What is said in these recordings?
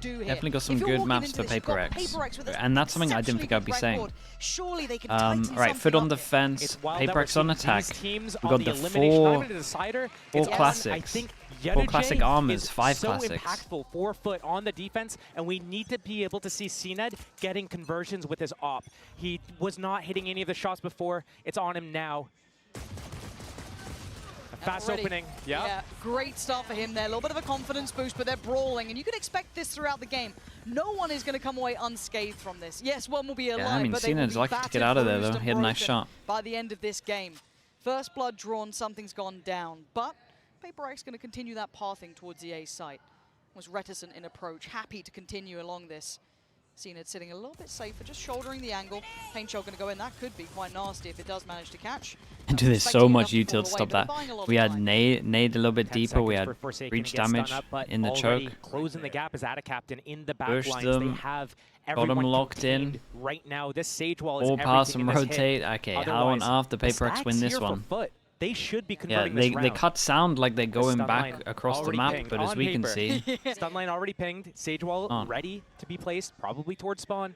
Definitely got some good maps for PRX. And that's something I didn't think I'd be saying. Alright, FUT on defense, PRX on attack. We've got the four classics. 4 classic armors, 5 classics. Impactful for FUT on the defense, and we need to be able to see CNED getting conversions with his op. He was not hitting any of the shots before. It's on him now. Fast opening. Yep. Yeah, great start for him there. A little bit of a confidence boost, but they're brawling, and you can expect this throughout the game. No one is going to come away unscathed from this. Yes, one will be alive, yeah, I mean, but they will be lucky to get out of there, though. He had a nice shot. By the end of this game. First blood drawn, something's gone down, but PRX going to continue that pathing towards the A site. Was reticent in approach, happy to continue along this. CNED sitting a little bit safer, just shouldering the angle. Paint shot going to go in. That could be quite nasty if it does manage to catch. And there's so much util to stop that. We had nade a little bit deeper. We had breach damage in the choke. Closing the gap is at a captain in the back Push lines. them. They have Got them locked in. right now. This Sage Wall is All pass and everything in this rotate. hit. Okay, how on earth the PRX win this one? They should be Yeah, converting this round. they cut sound like they're going Stun back line across the already map, pinged but as on we can paper. see, Stun line already pinged. Sage Wall ready to be placed, probably towards spawn.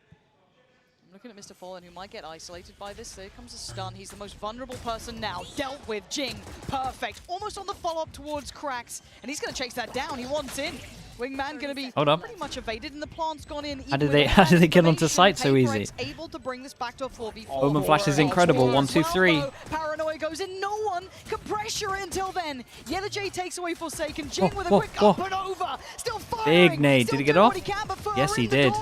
I'm looking at Mr. Fallen, who might get isolated by this. There comes a stun. He's the most vulnerable person now. Dealt with. Jing, perfect. Almost on the follow-up towards Cracks, and he's going to chase that down. He wants in. Wingman going to be pretty much evaded, and the plant's gone in. How did they get onto site so easy? Able to bring this back to a 4v4. Omen Flash is incredible. 1, 2, 3. Paranoia goes in. No one can pressure it until then. Yellow J takes away Forsaken. Jing with a quick up and over. Still firing. Big nade. Did he get off? Yes, he did.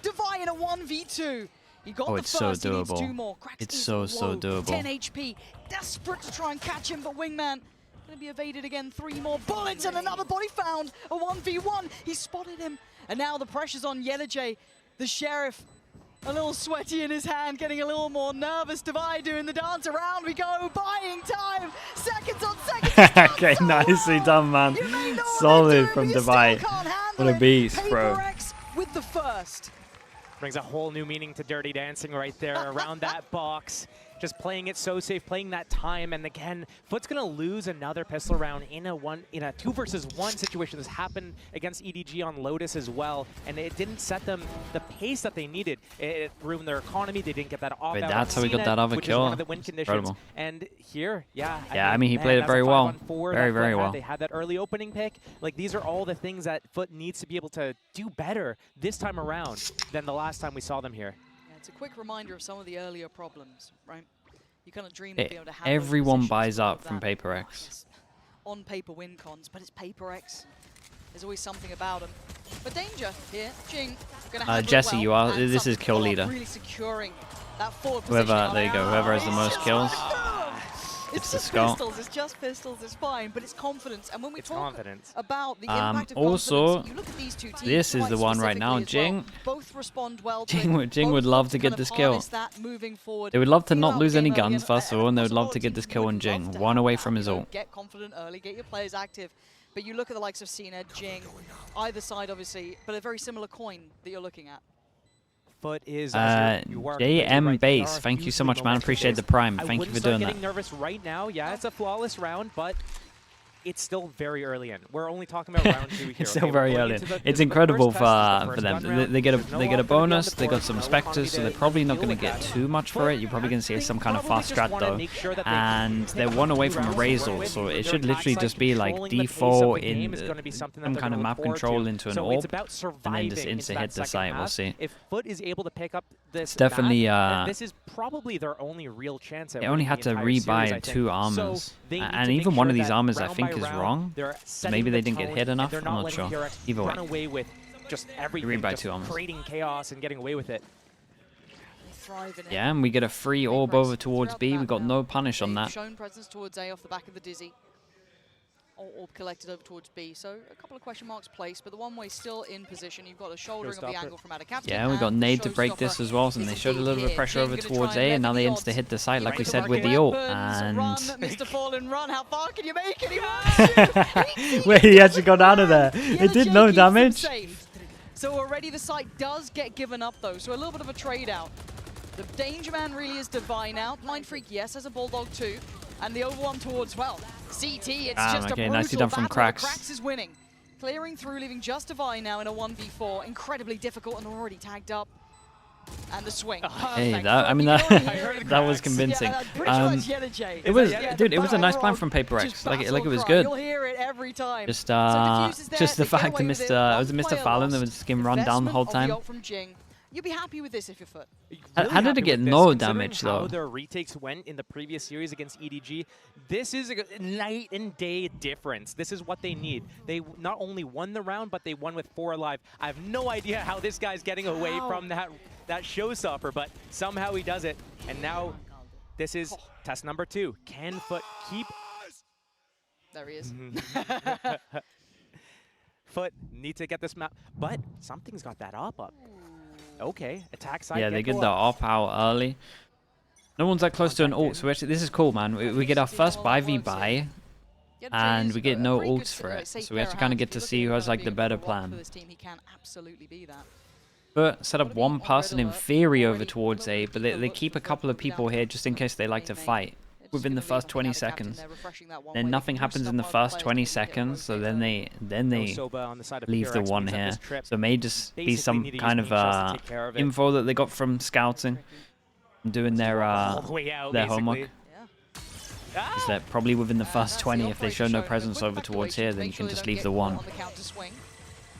Divine in a 1v2. He got it's so doable. It's so doable. 10 HP. Desperate to try and catch him, but Wingman going to be evaded again. 3 more bullets and another body found. A 1v1. He spotted him. And now the pressure's on Yellow J. The Sheriff, a little sweaty in his hand, getting a little more nervous. Divide doing the dance around. We go. Buying time. Seconds on seconds. Okay, nicely done, man. Solid from Divide. What a beast, bro. PRX with the first. Brings a whole new meaning to Dirty Dancing right there around that box. Just playing it so safe, playing that time, and again, FUT's gonna lose another pistol round in a 2 versus 1 situation. This happened against EDG on Lotus as well, and it didn't set them the pace that they needed. It ruined their economy. They didn't get that off. That's how we got that other kill. One of the win conditions. Incredible. And here, I mean, he played it very well. Very well. They had that early opening pick. Like, these are all the things that FUT needs to be able to do better this time around than the last time we saw them here. It's a quick reminder of some of the earlier problems, right? You kind of dream of being able to have everyone buys up from PRX. On paper win cons, but it's PRX. There's always something about them. But danger here. Jing gonna have Jesse, you are. This is kill leader. Really securing that forward whoever, there you go. Whoever has the most kills. It's just pistols. It's just pistols. It's fine, but it's confidence. And when we talk about the impact of also, you look at these two teams, this is the one right now. Jing. Both respond well. Jing would love to get this kill. They would love to not lose any guns first of all, and they would love to get this kill on Jing. 1 away from his ult. Get confident early. Get your players active. But you look at the likes of CNED, Jing, either side obviously, but a very similar coin that you're looking at. FUT is JM Base, thank you so much, man. Appreciate the prime. Thank you for doing that. Getting nervous right now. Yeah, it's a flawless round, but it's still very early in. We're only talking about round 2 here. It's still very early. It's incredible for them. They get a bonus. They got some specters, so they're probably not going to get too much for it. You're probably going to see some kind of fast strat though, and they're 1 away from a Razor, so it should literally just be like default in some kind of map control into an orb, and then just insta hit the site. We'll see. If FUT is able to pick up this, definitely. This is probably their only real chance. They only had to rebuy 2 armors, and even one of these armors I think is wrong. So maybe they didn't get hit enough. I'm not sure. Either way, with just everything, rebuy 2 armors, creating chaos and getting away with it. Yeah, and we get a free orb over towards B. We got no punish on that. Shown presence towards A off the back of the Dizzy. Orb collected over towards B, so a couple of question marks placed, but the one-way still in position. You've got a shouldering of the angle from out of captain. Yeah, we got nade to break this as well, and they showed a little bit of pressure over towards A, and now they insta hit the site like we said with the ult. And Mr. Fallen, run! How far can you make it? Wait, he actually got out of there. It did no damage. So already the site does get given up though, so a little bit of a trade out. The danger man really is Divine out. Mind Freak, yes, has a Bulldog too. And the over one towards, well, CT, it's just a brutal nicely done from battle. Cracks. Cracks is winning. Clearing through, leaving just Divine now in a 1v4. Incredibly difficult and already tagged up. And the swing. Hey, I mean, that was convincing. Yeah, it was, dude, it was a nice plan from PRX. Like it was good. You'll hear it every time. Just the fact that Mr. Fallon that was skin run down the whole time. You'd be happy with this if you're FUT. How did it get no damage though? How their retakes went in the previous series against EDG, this is a night and day difference. This is what they need. They not only won the round, but they won with 4 alive. I have no idea how this guy's getting away from that showstopper, but somehow he does it. And now this is test number 2. Can FUT keep? There he is. FUT need to get this map, but something's got that up. Okay, attack side. Yeah, they get the op out early. No one's that close to an ult, so actually, this is cool, man. We get our first 5v buy, and we get no ults for it. So we actually kind of get to see who has like the better plan. But set up one person in theory over towards A, but they keep a couple of people here just in case they like to fight within the first 20 seconds. Then nothing happens in the first 20 seconds, so then they leave the one here. So it may just be some kind of info that they got from scouting, doing their homework. Is that probably within the first 20, if they show no presence over towards here, then you can just leave the one.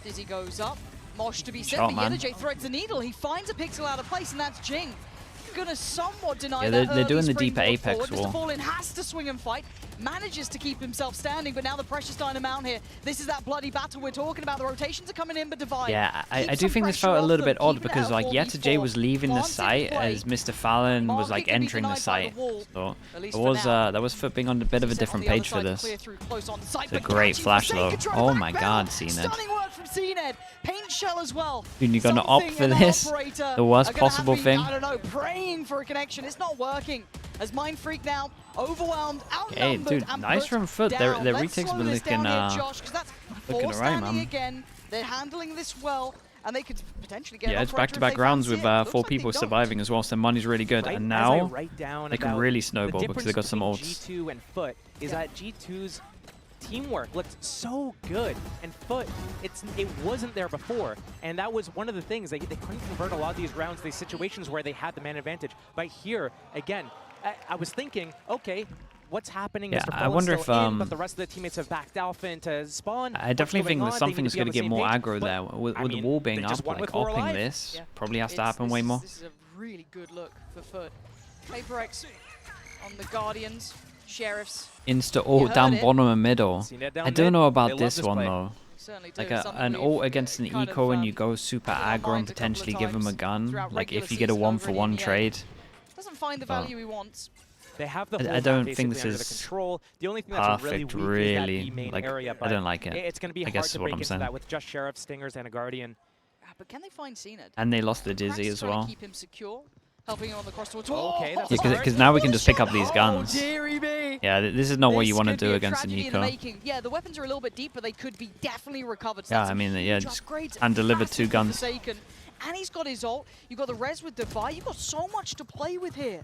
Dizzy goes up. Mosh to be set, Shot, but man. Yellowjay threads the needle. He finds a pixel out of place, and that's Jing. Gonna somewhat deny Yeah, that they're doing the early deeper springboard apex forward. wall. Mr. Fallen has to swing and fight, manages to keep himself standing, but now the pressure's starting to mount here. This is that bloody battle we're talking about. The rotations are coming in, but Divide. Yeah, I do think this felt a little bit odd because like Yellowjay was leaving the site as Mr. Fallon was like entering the site. So that was FUT being on a bit of a different page for this. It's a great flash though. Oh my god, CNED. Stunning work from CNED. Paint shell as well. Dude, you're gonna opt for this? The worst possible thing? I don't know, praying for a connection. It's not working. As Mind Freak now overwhelmed, outnumbered, hey, dude, and nice from FUT. Their retakes been looking alright, again. They're handling this well, and they could potentially get. Yeah, it's back-to-back rounds with 4 people surviving as well, so the money's really good. And now they can really snowball because they got some ults. G2 and FUT is that G2's teamwork looked so good, and FUT, it wasn't there before, and that was one of the things. They couldn't convert a lot of these rounds, these situations where they had the man advantage. But here, again, I was thinking, okay, what's happening? Yeah, Mr. I wonder if but the rest of the teammates have backed alpha into spawn. I definitely think that something's going to get more aggro there. With I mean, the wall being they just up, won like with 4 opping alive. this probably has to happen way more. This is a really good look for FUT. PRX on the Guardians, Sheriffs. Insta ult down bottom and middle. I don't know about They this love this one play. though. Certainly do. Like Something an we've ult against an kind eco of, and you go super aggro and potentially give him a gun. throughout Like regular if you get a season over 1-for-1 in EMEA. trade. Doesn't find the value he wants. They have the I whole don't map think basically this under the is control. The only thing that's really perfect, weak is that really. E main Like, area, I but don't like it. It's going to be I hard guess to is what break I'm into saying. that with just Sheriff, Stingers, and a Guardian. But can they find CNED? And they lost the Dizzy as well. Keep him secure, helping him on the cross towards. Okay, that's Yeah, because now we can just pick up these guns. Oh, dearie me. Yeah, this is not what you want to This could do be a against an tragedy in the eco. making. Yeah, the weapons are a little bit deep, but they could be definitely recovered. So Yeah, that's I mean, a yeah, huge just upgrade. and deliver 2 Massive guns. Forsaken. And he's got his ult. You've got the res with Divide. You've got so much to play with here.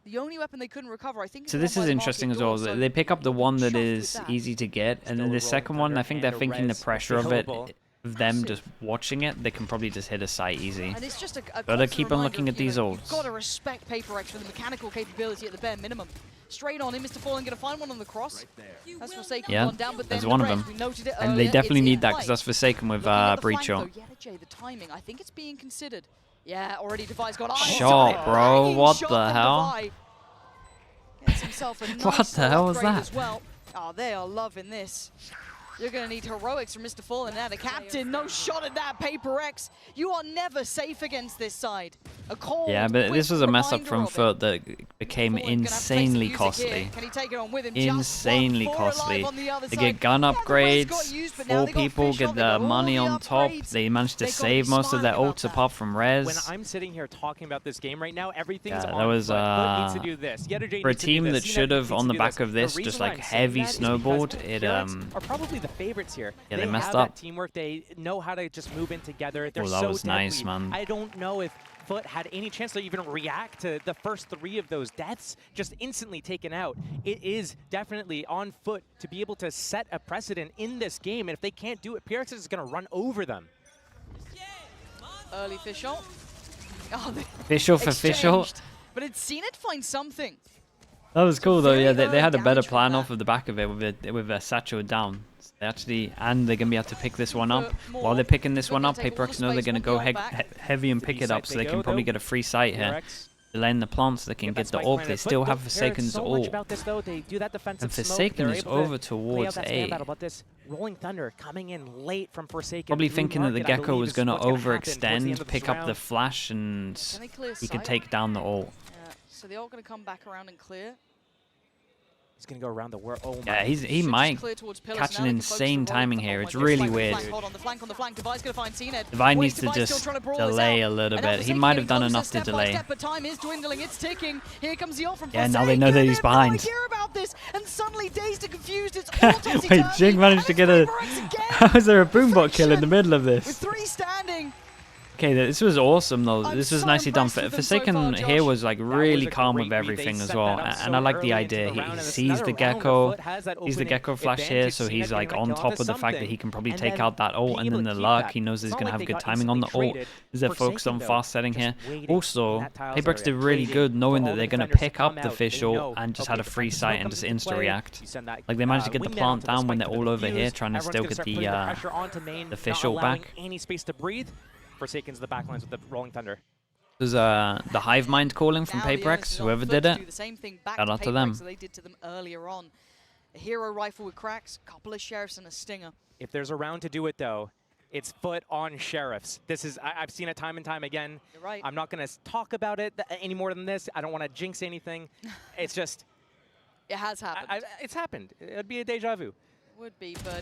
The only weapon they couldn't recover, I think. So this is interesting as well. They pick up the one that is easy to get, and then the second one, I think they're thinking the pressure of it, of them just watching it, they can probably just hit a site easy. And it's just a Gotta keep on looking at these ults. You've got to respect PRX for the mechanical capability at the bare minimum. Straight on in, Mr. Fallen going to find one on the cross. That's Forsaken Yeah, gone down, but there's then one the of them. rest, we noted it And they earlier, definitely it's need in that play. because that's Forsaken with Looking at the Breach flank, ult. though, Yellowjay, the timing, I think it's being considered. Yeah, already Devi's got Shot, bro. banging What shot the from hell? Devi. Gets himself a nice What the hell was upgrade that? as well. Oh, they are loving this. You're going to need heroics from Mr. Fallen now. The captain, no shot at that, PRX. You are never safe against this side. A cold, Yeah, but this was a mess up quick from reminder of it. FUT that became Fallen gonna have to play some insanely music costly. here. Can he take it on with him? Insanely Just 4 costly. alive on the other They side. get gun Yeah, the res got upgrades, used, but now 4 they got people fish on, get they got the all money the on top. upgrades. They managed to They gotta save be most of their smiling about ults that. apart from When res. I'm sitting here talking about this game right now, everything's Yeah, on that was, FUT. FUT needs to do this. Yellowjay For a needs to do team this. that CNED should have, needs on to the do back this. of this, The just reason like why I'm saying heavy that is snowballed, because it PRX are probably the favorites here. Yeah, they messed have up. That teamwork, they know how to just move in together. They're Oh, that so was nice, deadly. man. I don't know if FUT had any chance to even react to the first 3 of those deaths, just instantly taken out. It is definitely on FUT to be able to set a precedent in this game, and if they can't do it, PRX is going to run over them. Early Fischl. Oh, Fischl for Fischl. But it's seen it find something. That was cool though. Yeah, they had a better plan off of the back of it with a satchel down. So they actually, and they're gonna be able to pick this one up. While they're picking this one up, PRX know they're gonna go heavy and pick it up, so they can probably get a free sight here. Delaying the plant so they can get the ult. They still have Forsaken's ult. And Forsaken is over towards A. Rolling Thunder coming in late from Forsaken. Probably thinking that the Gecko was going to overextend, pick up the flash, and he could take down the ult. Yeah, so they're all going to come back around and clear. He's going to go around the world. Oh yeah, he might catch an insane timing here. It's really weird. Divine needs to just delay a little bit. He might have done enough to delay. Yeah, now they know that he's behind. Wait, Jing managed to get a... How is there a boombot kill in the middle of this? Okay, this was awesome though. This was nicely done. Forsaken here was like really calm with everything as well, and I like the idea. He sees the Gecko, flash here, so he's like on top of the fact that he can probably take out that ult, and then the luck, he knows he's gonna have good timing on the ult. They're focused on fast setting here. Also, PRX did really good knowing that they're gonna pick up the Fischl and just had a free sight and just insta react. Like they managed to get the plant down when they're all over here, trying to still get the Fischl back. Any space to breathe. Forsaken's the backlines with the Rolling Thunder. There's the Hive Mind calling from PRX, whoever did it. Shout out to them. They did to them earlier on. A hero rifle with cracks, couple of sheriffs and a stinger. If there's a round to do it though, it's FUT on sheriffs. This is I've seen it time and time again. You're right. I'm not gonna talk about it any more than this. I don't want to jinx anything. It's just it has happened. It's happened. It'd be a deja vu. Would be, but.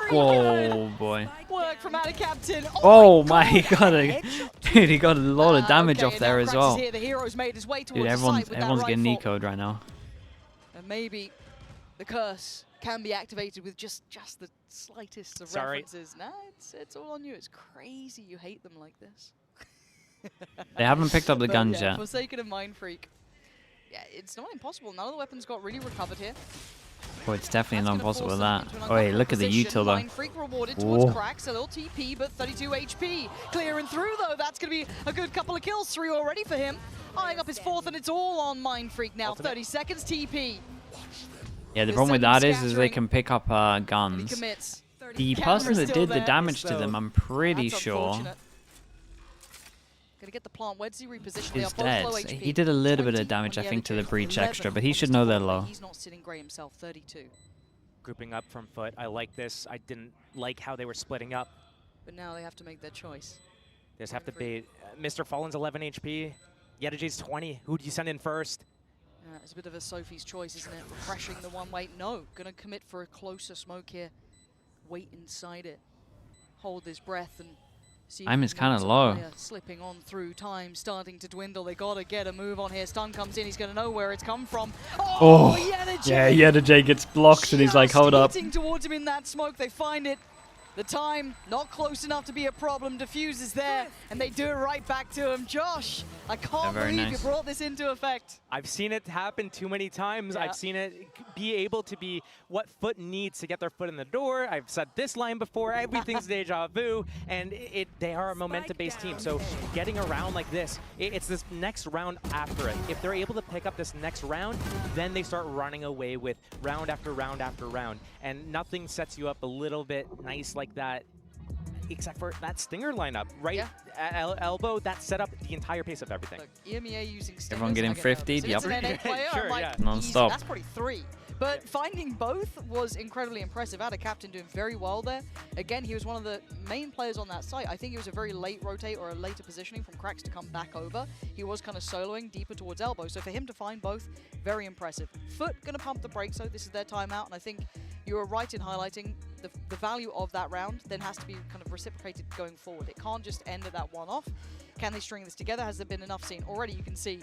Whoa, boy. Work from out of Captain. Oh my god. Dude, he got a lot of damage off there as well. The hero's made his way Dude, everyone's getting eco'd right now. And maybe the curse can be activated with just the slightest of references. No, it's all on you. It's crazy you hate them like this. They haven't picked up the guns yet. Forsaken and Mind Freak. Yeah, it's not impossible. None of the weapons got really recovered here. Oh, it's definitely not impossible with that. Oh, wait, look at the util though. Freak rewarded towards cracks, a little TP, but 32 HP. Clearing through though, that's going to be a good couple of kills. 3 already for him. Eyeing up his 4th, and it's all on Mind Freak now. 30 seconds TP. Yeah, the problem with that is they can pick up guns. The person that did the damage to them, I'm pretty sure, Gonna get the plant. Where does he reposition? He's dead. He did a little bit of damage, I think, to the breach extra, but he should know they're low. He's not sitting great himself. 32. Grouping up from FUT. I like this. I didn't like how they were splitting up. But now they have to make their choice. They just have to be Mr. Fallen's 11 HP. Yedaj's 20. Who do you send in first? It's a bit of a Sophie's choice, isn't it? Refreshing the one way. No, gonna commit for a closer smoke here. Wait inside it. Hold his breath and. Time is kind of low. Slipping on through time, starting to dwindle. They gotta get a move on here. Stun comes in. He's gonna know where it's come from. Oh, yeah, Yedajay gets blocked and he's like, hold up. Towards him in that smoke. They find it. The time not close enough to be a problem. Diffuse is there, and they do it right back to him. Josh, I can't believe you brought this into effect. I've seen it happen too many times. I've seen it be able to be what FUT needs to get their foot in the door. I've said this line before, everything's deja vu, and they are a momentum-based team. So getting around like this, it's this next round after it. If they're able to pick up this next round, then they start running away with round after round after round, and nothing sets you up a little bit nice like that, except for that Stinger lineup, right? At elbow, that set up the entire pace of everything. Look, EMEA using Stingers. Everyone getting 50'd, yep. Sure, yeah. Non-stop. That's probably 3. But finding both was incredibly impressive. Had a captain doing very well there. Again, he was one of the main players on that site. I think he was a very late rotate or a later positioning from cracks to come back over. He was kind of soloing deeper towards elbow. So for him to find both, very impressive. FUT going to pump the brakes, so this is their timeout. And I think you were right in highlighting the value of that round then has to be kind of reciprocated going forward. It can't just end at that one-off. Can they string this together? Has there been enough seen already? You can see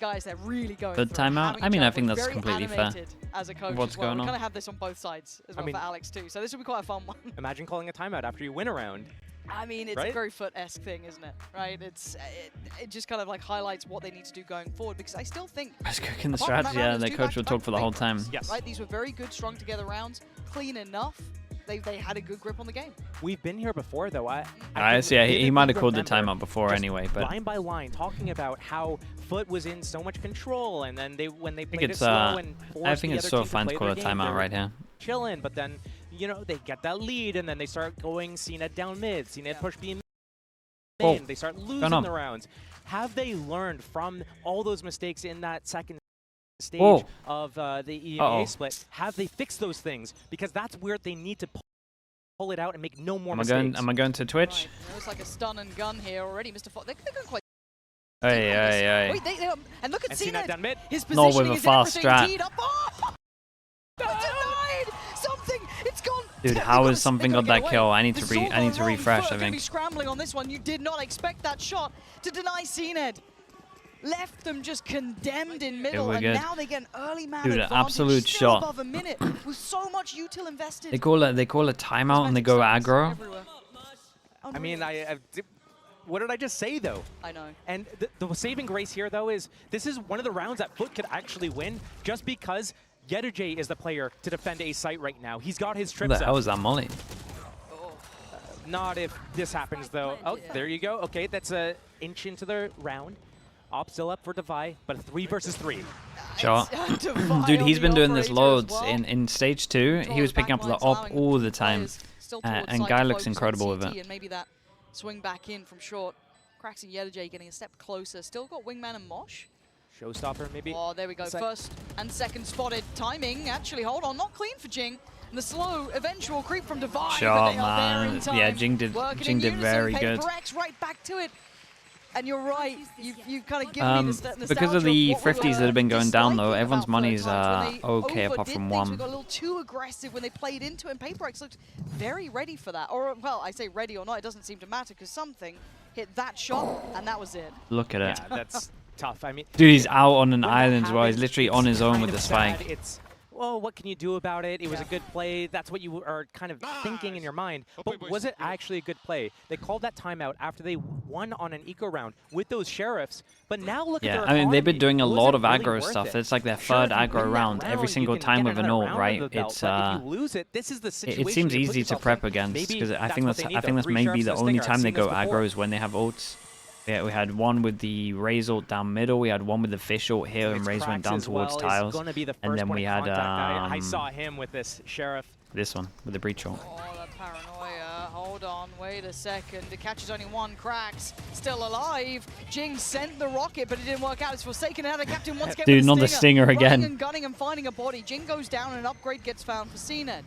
guys, they're really going Good timeout? I mean, I think that's completely fair. As a coach What's going on? We kind of have this on both sides as well for Alex too. So this will be quite a fun one. Imagine calling a timeout after you win a round. I mean, it's a very FUT-esque thing, isn't it? Right? It just kind of like highlights what they need to do going forward, because I still think... It's cooking the strategy, yeah, their coach will talk for the whole time. Yes. Right? These were very good, strung together rounds, clean enough. They had a good grip on the game. We've been here before, though. Yeah, he might have called the timeout before anyway, but line by line, talking about how FUT was in so much control, and then when they played it slow and forced I think the it's other so team to fun to play call a their game, timeout right here. Chilling, but then they get that lead, and then they start going CNED down mid, CNED push B main. They start losing the rounds. Have they learned from all those mistakes in that second stage of the EMEA split? Have they fixed those things? Because that's where they need to pull it out and make no more mistakes. Am I going to Twitch? Right. It looks like a stun and gun here already. Mr. Fox, they're going quite... Hey. Wait, and look at CNED. Down mid. His positioning with a is fast everything. strat. Denied! Something! It's gone! Dude, how has something got that kill? I need to refresh, I think. Scrambling on this one. You did not expect that shot to deny CNED. Left them just condemned in middle, and now they get an early man advantage. An absolute still shot. Above a minute with so much util invested. They call a timeout and they go aggro. I mean, what did I just say, though? I know. And the saving grace here, though, is this is one of the rounds that FUT could actually win just because Yedajay is the player to defend a site right now. He's got his trips What the hell up. was that molly? Not if this happens, though. Oh, there you go. Okay, that's an inch into the round. Op still up for Devi, but a 3 versus 3. Sure. Dude, he's been doing this loads. In stage 2, he was picking up the op all the time. And Guy looks incredible with it. And maybe that swing back in from short. Krax and Yedajay getting a step closer. Still got Wingman and Mosh. Showstopper, maybe. Oh, there we go. First and second spotted. Timing, actually, hold on. Not clean for Jing. And the slow eventual creep from Devi. Sure, man. Yeah, Jing did very good. PRX right back to it. And you're right, you've kind of given me the because of the 50s that have been going down, though, everyone's money's okay apart from one. They got a little too aggressive when they played into it, and PRX looked very ready for that. Or, well, I say ready or not, it doesn't seem to matter, because something hit that shot, and that was it. Look at it. Yeah, that's tough. I mean, dude, he's out on an island as well. He's literally on his own with the spike. It's, well, what can you do about it? It was a good play. That's what you are kind of thinking in your mind. But was it actually a good play? They called that timeout after they won on an eco round with those sheriffs. But now look at their I mean, they've been doing a lot of really aggro stuff. It's like their third aggro round every single time with an ult, right? It's if you lose it, this is the situation it seems easy to prep against, because I think that's maybe the only time they go aggro is when they have ults. Yeah, we had one with the Raze ult down middle. We had one with the Fish ult here, and Raze went down towards tiles. And then we had I saw him with this sheriff. This one with the breach ult. Oh, the paranoia. Hold on, wait a second. The catch is only one. Krax still alive. Jing sent the rocket, but it didn't work out. It's Forsaken out. The captain once again. Dude, not the stinger again. Running and gunning and finding a body. Jing goes down, and an upgrade gets found for CNED.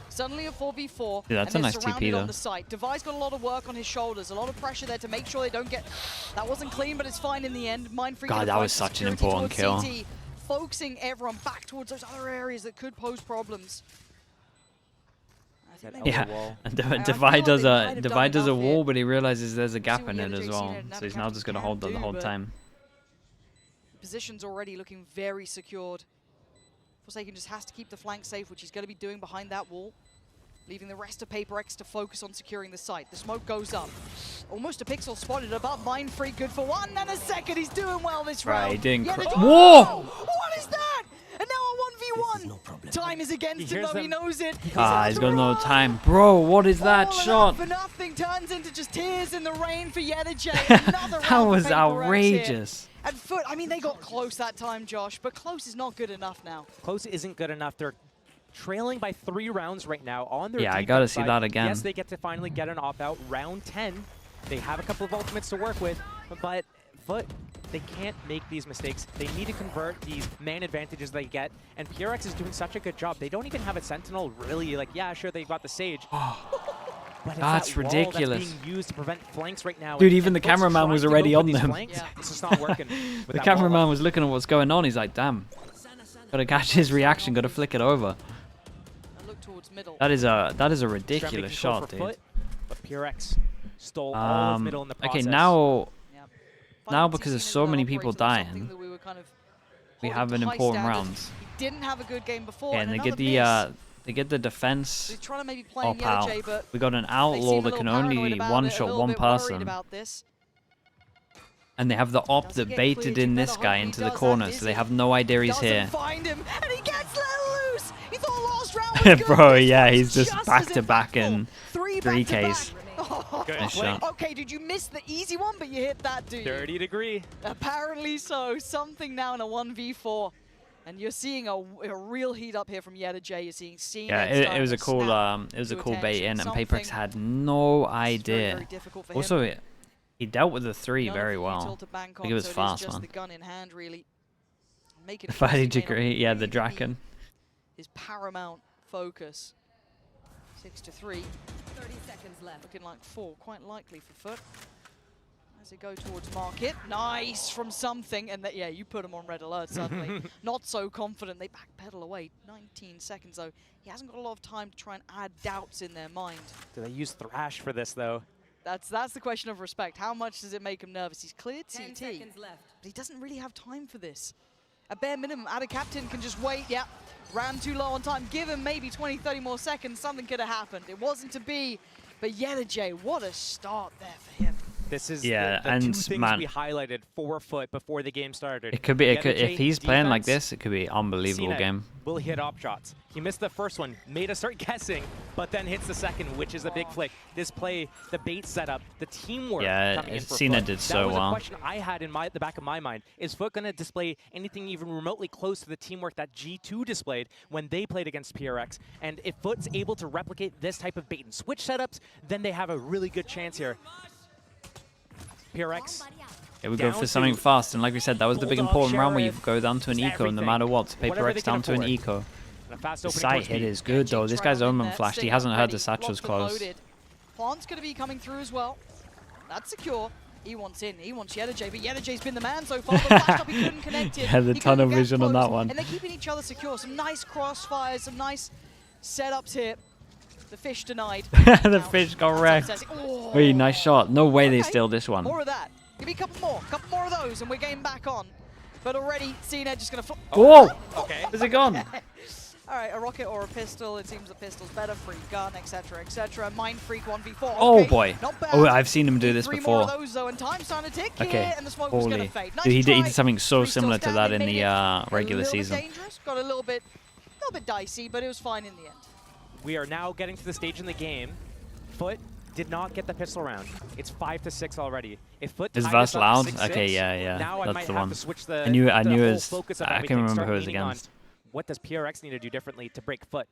Suddenly a 4v4, dude, that's a nice TP though. On the site. Devi's got a lot of work on his shoulders, a lot of pressure there to make sure they don't get... That wasn't clean, but it's fine in the end. Mindfreak. God, that was such an important kill. CT, focusing everyone back towards those other areas that could pose problems. Yeah, and Devi does a wall, but he realizes there's a gap in it as well. So he's now just going to hold that the whole time. Position's already looking very secured. Forsaken just has to keep the flank safe, which he's going to be doing behind that wall, leaving the rest of PRX to focus on securing the site. The smoke goes up. Almost a pixel spotted above Mindfreak, good for 1 and a second. He's doing well this round. Right, doing Whoa! What is that? And now a 1v1. No problem. Time is against him, though he knows it. He's got no time. Bro, what is that shot? For nothing turns into just tears in the rain for Yedajay. That was outrageous. And FUT, I mean, they got close that time, Josh, but close is not good enough now. Close isn't good enough. They're trailing by 3 rounds right now on their I gotta see that again. Yes, they get to finally get an opt-out. Round 10, they have a couple of ultimates to work with, but FUT, they can't make these mistakes. They need to convert these man advantages they get, and PRX is doing such a good job. They don't even have a Sentinel really, like, yeah, sure, they've got the Sage. But that's ridiculous. That's being used to prevent flanks right now. Dude, even the cameraman was already on them. It's just not working. The cameraman was looking at what's going on. He's like, damn. Gotta catch his reaction. Gotta flick it over. Look towards middle. That is a ridiculous shot, dude. But PRX stole all of middle in the process. Okay, now because there's so many people dying, we have an important round. He didn't have a good game before. Yeah, and they get the They get the defense He's trying to maybe play up out. Yellow, but We got an they outlaw seem a that little can paranoid only about it, a one-shot little one bit worried person. about this. And they have the op Doesn't that get baited cleared, in you this better guy hope he into the does corner, that, so they Dizzy. have no idea he's Doesn't here. find him, and he gets let loose. He thought last round was good. Bro, This yeah, one's he's just as back-to-back impactful. in Three 3Ks. Oh, Good Nice play. shot. okay, did you miss the easy one, but you hit that, do you? 30 degree. Apparently so. Something now in a 1v4. And you're seeing a real heat up here from Yeta J. You're seeing Yeah, it was a cool bait in, and PRX had no idea. Also, he dealt with the 3 very well. I think it was fast, man. The gun in hand, really. The 30 degree, yeah, the Draken. His paramount focus. 6-3. 30 seconds left. Looking like 4, quite likely for FUT. As they go towards market. Nice from something, and yeah, you put him on red alert suddenly. Not so confident. They backpedal away. 19 seconds though. He hasn't got a lot of time to try and add doubts in their mind. Do they use Thrash for this though? That's the question of respect. How much does it make him nervous? He's cleared CT, 10 seconds left. but he doesn't really have time for this. At bare minimum, Ada Captain can just wait. Yeah, ran too low on time. Give him maybe 20, 30 more seconds. Something could have happened. It wasn't to be, but Yeta J, what a start there for him. This is Yeah, the and two things man, we highlighted for FUT before the game started. It could be. If he's playing like defense, this, it could be an unbelievable CNET game. will hit op shots. He missed the first one, made us start guessing, but then hits the second, which is a big flick. This play, the bait setup, the teamwork. Yeah, coming in for CNET FUT. did That so was well. a question I had in the back of my mind. Is FUT going to display anything even remotely close to the teamwork that G2 displayed when they played against PRX? And if FUT's able to replicate this type of bait and switch setups, then they have a really good chance here. PRX. Yeah, we go for something fast, and like we said, that was the big important round where you go down to an Just eco no everything. matter what. So Whatever they PRX can down to an afford. eco. And a fast The opening sight towards hit B. is good though. This guy's omen flashed. He hasn't heard the satchel's close. Plant's going to be coming through as well. That's secure. He wants in. He wants Yeta J, but Yeta J's been the man so far. The flash up, he couldn't connect it. Yeah, the He tunnel couldn't get vision on close, that one. And they're keeping each other secure. Some nice crossfires, some nice setups here. The fish denied. The fish got wrecked. Oh. Wait, nice shot. No way they Okay. steal this one. More of that. Give me a couple more of those, and we're getting back on. But already, CNET just going to... Whoa! Okay. Where's it gone? All right, a rocket or a pistol. It seems the pistol's better. Free gun, etc., etc. Mind Freak 1v4. Oh Okay, boy. not bad. Oh, I've seen him do this 3 more before. of those though, and time's starting to tick Okay. here, and the smoke was Holy. gonna fade. Nice Dude, he try. did something so 3 still similar to that in standing, the made it regular a little season. Bit dangerous, got a little bit dicey, but it was fine in the end. We are now getting to the stage in the game. FUT did not get the pistol round. It's 5-6 already. If FUT Is tied Verse us up loud? 6-6, Okay, yeah, now I that's might the have one. to switch the I knew the it whole was. focus of I everything, can't remember start who it was leaning on against. what does PRX need to do differently to break FUT.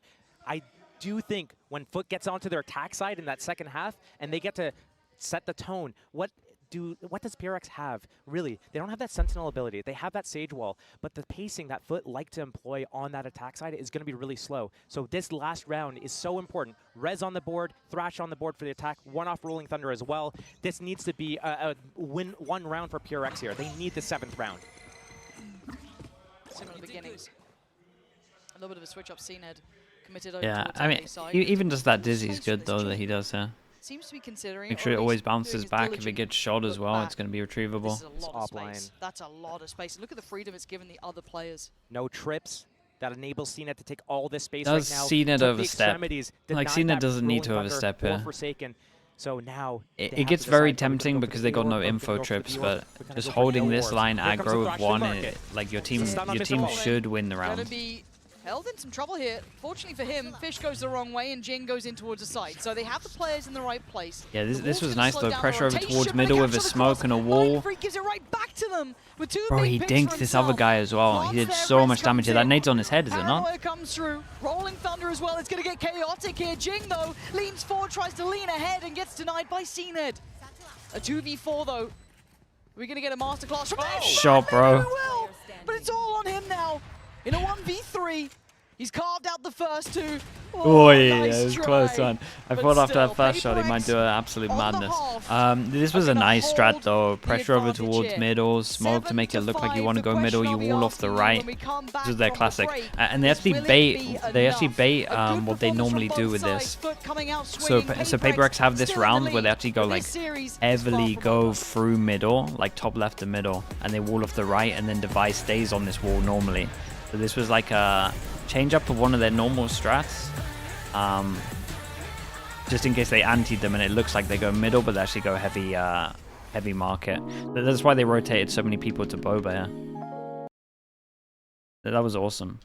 I do think when FUT gets onto their attack side in that second half and they get to set the tone, what does PRX have? Really, they don't have that Sentinel ability. They have that Sage Wall, but the pacing that FUT like to employ on that attack side is going to be really slow. So this last round is so important. Rez on the board, Thrash on the board for the attack, one off Rolling Thunder as well. This needs to be a one round for PRX here. They need the 7th round. Similar beginnings. A little bit of a switch up. CNED committed over Yeah, towards I mean, enemy side. even just that Dizzy's Space for good this though Jin. that he does here. Seems to be considering. Make or sure it at always least doing bounces his back. If it diligent gets shot as look well, back. it's going to be This retrievable. is a lot of offline. space. That's a lot of space. Look at the freedom it's given the other players. No trips. That enables CNET to take all this space Does right now. CNET Took the overstep? extremities, Like, denied CNET that doesn't need to Rolling Thunder overstep or here. Forsaken. So now they It have gets to very decide, are we gonna tempting go for because the they got Eeyore, no are we gonna info go for the trips, Eeyore? but We're gonna just go for holding the this Eeyores. line Here comes the aggro with Thrash one, market. like your Stun on team Mr. should win the Gonna round. be held in some trouble here. Fortunately for him, Fish goes the wrong way and Jin goes in towards the side. So they have the players in the right place. Yeah, The this wall's was gonna nice slow though. down the Pressure over rotation, towards but they middle with a capture the smoke cross. and a Mind wall. Freak gives it right back to them with 2 Bro, big he picks dinked for this other himself. guy as well. He did Plants so there, much Rez damage. comes That in. nade's on his head, is it not? Paranoia comes through. Rolling Thunder as well. It's going to get chaotic here. Jing, though, leans forward, tries to lean ahead and gets denied by CNED. A 2v4, though. We're going to get a masterclass from this. Shot, bro. Maybe we will, but it's all on him now. In a 1v3, he's carved out the first 2. Oh, yeah, nice it was try. close one. I But thought after still, that first shot he PRX might do an absolute on the madness. half This was are a gonna nice strat hold though. the Pressure over advantage towards here. middle, smoke to make it look like you 7-5. want to The go middle, question you I'll wall be off the asking you right. when we come back This is their from the classic. break And they is, actually will it bait be they actually enough? bait A good what they performance normally from do both with sides. this. FUT coming out So swinging. so PRX have this still in the round where they lead, actually go but like this series is heavily far from go over. through middle, like top left to middle, and they wall off the right, and then device stays on this wall normally. So this was like a change up to one of their normal strats. Just in case they antied them and it looks like they go middle, but they actually go heavy, heavy market. That's why they rotated so many people to Boba here. That was awesome.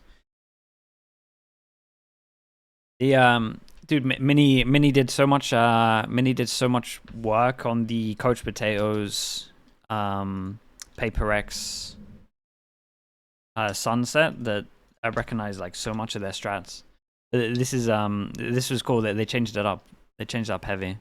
The dude, Mini did so much work on the Coach Potatoes, PRX, Sunset that I recognize like so much of their strats. This was cool that they changed it up. They changed it up heavy.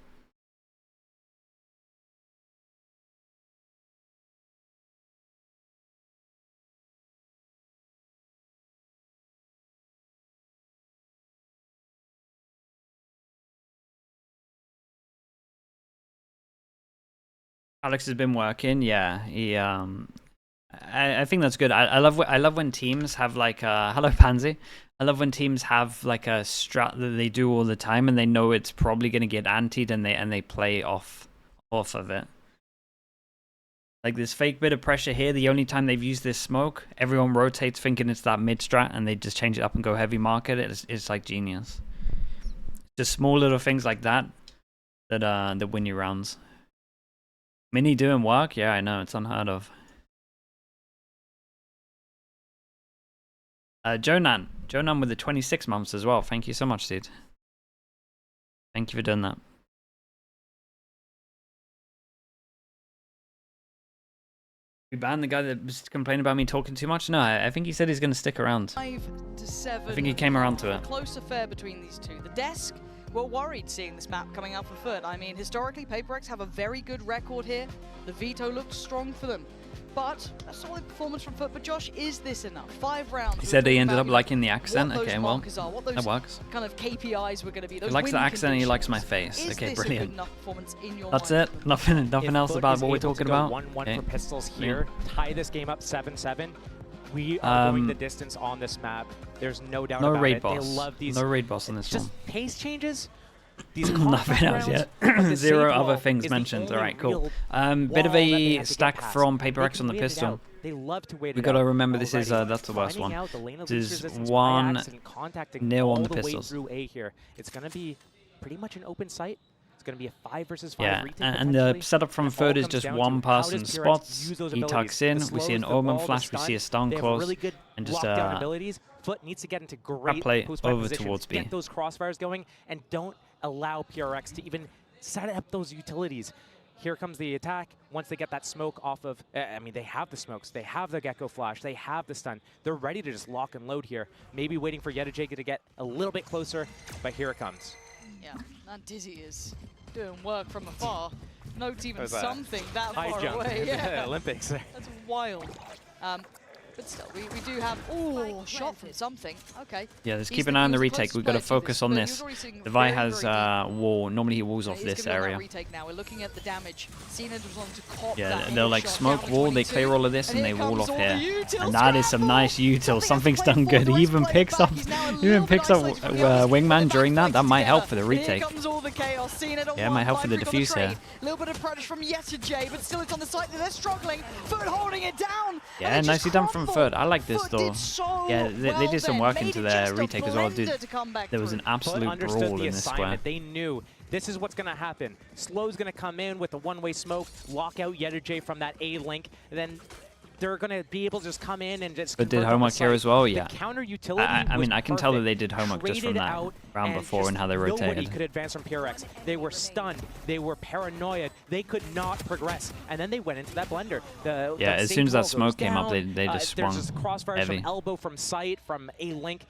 Alex has been working, yeah. He I think that's good. I love when teams have like hello Pansy. I love when teams have like a strat that they do all the time and they know it's probably gonna get antied and they play off of it. Like this fake bit of pressure here, the only time they've used this smoke, everyone rotates thinking it's that mid strat and they just change it up and go heavy market. It's like genius. Just small little things like that that win you rounds. Mini doing work? Yeah, I know, it's unheard of. Jonan with the 26 months as well. Thank you so much, dude. Thank you for doing that. We banned the guy that was complaining about me talking too much? No, I think he said he's going to stick around. 5 to 7. I think he came around to it. Close affair between these two. The desk were worried seeing this map coming out for FUT. I mean, historically, PRX have a very good record here. The veto looked strong for them. But a solid performance from FUT. But Josh, is this enough? 5 rounds. He said he ended up liking the accent. Okay, well, that works. Kind of KPIs were going to be. He likes the accent and he likes my face. Okay, brilliant. That's mind? it. Nothing else about what we're talking about. 1-1 okay. for Pistols here. Tie this game up 7-7. We are going the distance on this map. There's no doubt about raid it. Boss. They love these. No raid boss on this just one. pace changes. These nothing else yet. Zero other things mentioned. All right, cool. Bit of a stack from PRX on the pistol. They love to wait. We gotta remember this is that's the worst one. This is 1-0 on the pistols. It's gonna be pretty much an open site. It's going to be a 5 versus 5 yeah, retake. And the setup from FUT is just one person spots, he tucks in, we see an Omen flash, we see a stun close, really good and just abilities. FUT needs to get into great play post-buy over positions, towards B. get those crossfires going, and don't allow PRX to even set up those utilities. Here comes the attack. Once they get that smoke off of, I mean, they have the smokes, they have the Gecko flash, they have the stun. They're ready to just lock and load here. Maybe waiting for Yedajay to get a little bit closer, but here it comes. Yeah, that Dizzy is doing work from afar. Notes even something that far away. Yeah, Olympics. That's wild. But still, we do have shot from something. Okay. Yeah, let's keep an eye on the retake. We've got to focus on this. The Vi has wall. Normally he walls off this area. Now we're looking at the damage. Yeah, they'll like smoke wall. They clear all of this and they wall off here. And that is some nice util. Something's done good. He even picks up Wingman during that. That might help for the retake. Yeah, it might help for the defuse here. A little bit of pressure from Yedajay, but still it's on the side that they're struggling. FUT holding it down. Yeah, nicely done from FUT. I like this though. Yeah, they did some work into their retake as well, dude. There was an absolute brawl in this square. They knew this is what's going to happen. Slow's going to come in with a one-way smoke, lock out Yedajay from that A link, then they're going to be able to just come in and just. But did homework here as well, yeah. Counter utility I mean, I can tell that they did homework just from that round before and how they rotated. Nobody could advance from PRX. They were stunned. They were paranoid. They could not progress. And then they went into that blender. Yeah, as soon as that smoke came up, they just swung There's just crossfires heavy. from elbow, from sight, from A link.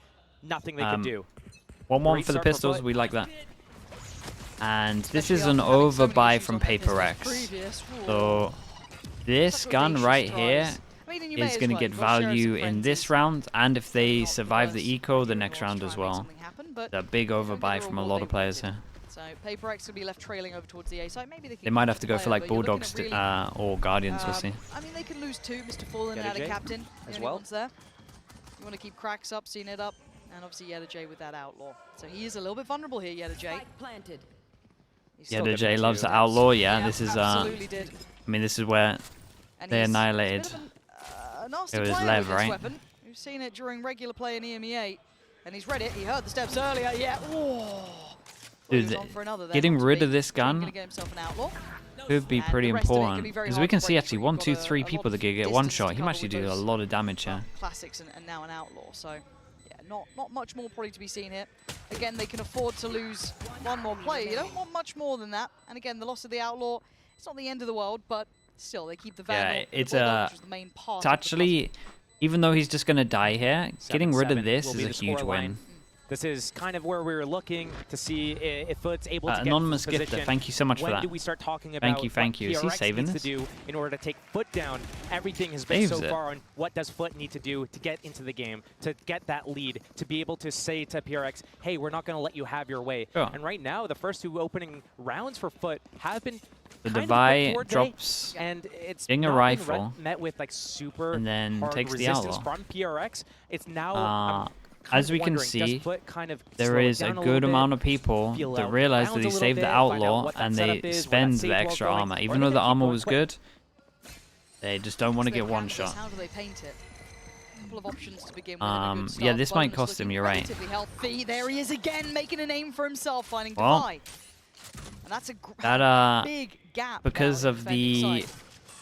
Nothing they could do. 1-1 for the pistols. We like that. And this is an overbuy from PRX. So this gun right here is going to get value in this round, and if they survive the eco, the next round as well. A big overbuy from a lot of players here. So PRX will be left trailing over towards the A side. Maybe they might have to go for like Bulldogs or Guardians, we'll see. I mean, they can lose two. Mr. Fallen out of captain as well. There. You want to keep cracks up, seeing it up, and obviously Yedajay with that outlaw. So he is a little bit vulnerable here, Yedajay. Yedajay loves the outlaw. Yeah, this is. Absolutely did. I mean, this is where they annihilated. It was Lev, right? We've seen it during regular play in EMEA. And he's read it. He heard the steps earlier. Yeah. Whoa. Dude, getting rid of this gun could be pretty important. Because we can see actually 1, 2, 3 people that can get one shot. He might actually do a lot of damage here. Classics and now an outlaw. So yeah, not much more probably to be seen here. Again, they can afford to lose one more player. You don't want much more than that. And again, the loss of the outlaw, it's not the end of the world, but still they keep the Vandal. Yeah, it's actually, even though he's just gonna die here, getting rid of this is a huge win. This is kind of where we were looking to see if FUT's able to get anonymous position. gifter, thank you so much for that. When do we start talking about thank you. Is he saving this? To do in order to take FUT down? Everything has been so far on what does FUT need to do to get into the game, to get that lead, to be able to say to PRX, hey, we're not going to let you have your way. Sure. And right now, the first 2 opening rounds for FUT have been the Divide drops and it's a rifle, met with like super and then hard takes the resistance outlaw. from PRX. It's now as we can see, there is a good amount of people that realize that he saved the outlaw and they spend the extra armor. Even though the armor was good, they just don't want to get one shot. How do they paint it? A couple of options to begin with. Yeah, this might cost him, you're right. Healthy. There he is again, making a name for himself, finding Divide. And that's a big gap. Because of the...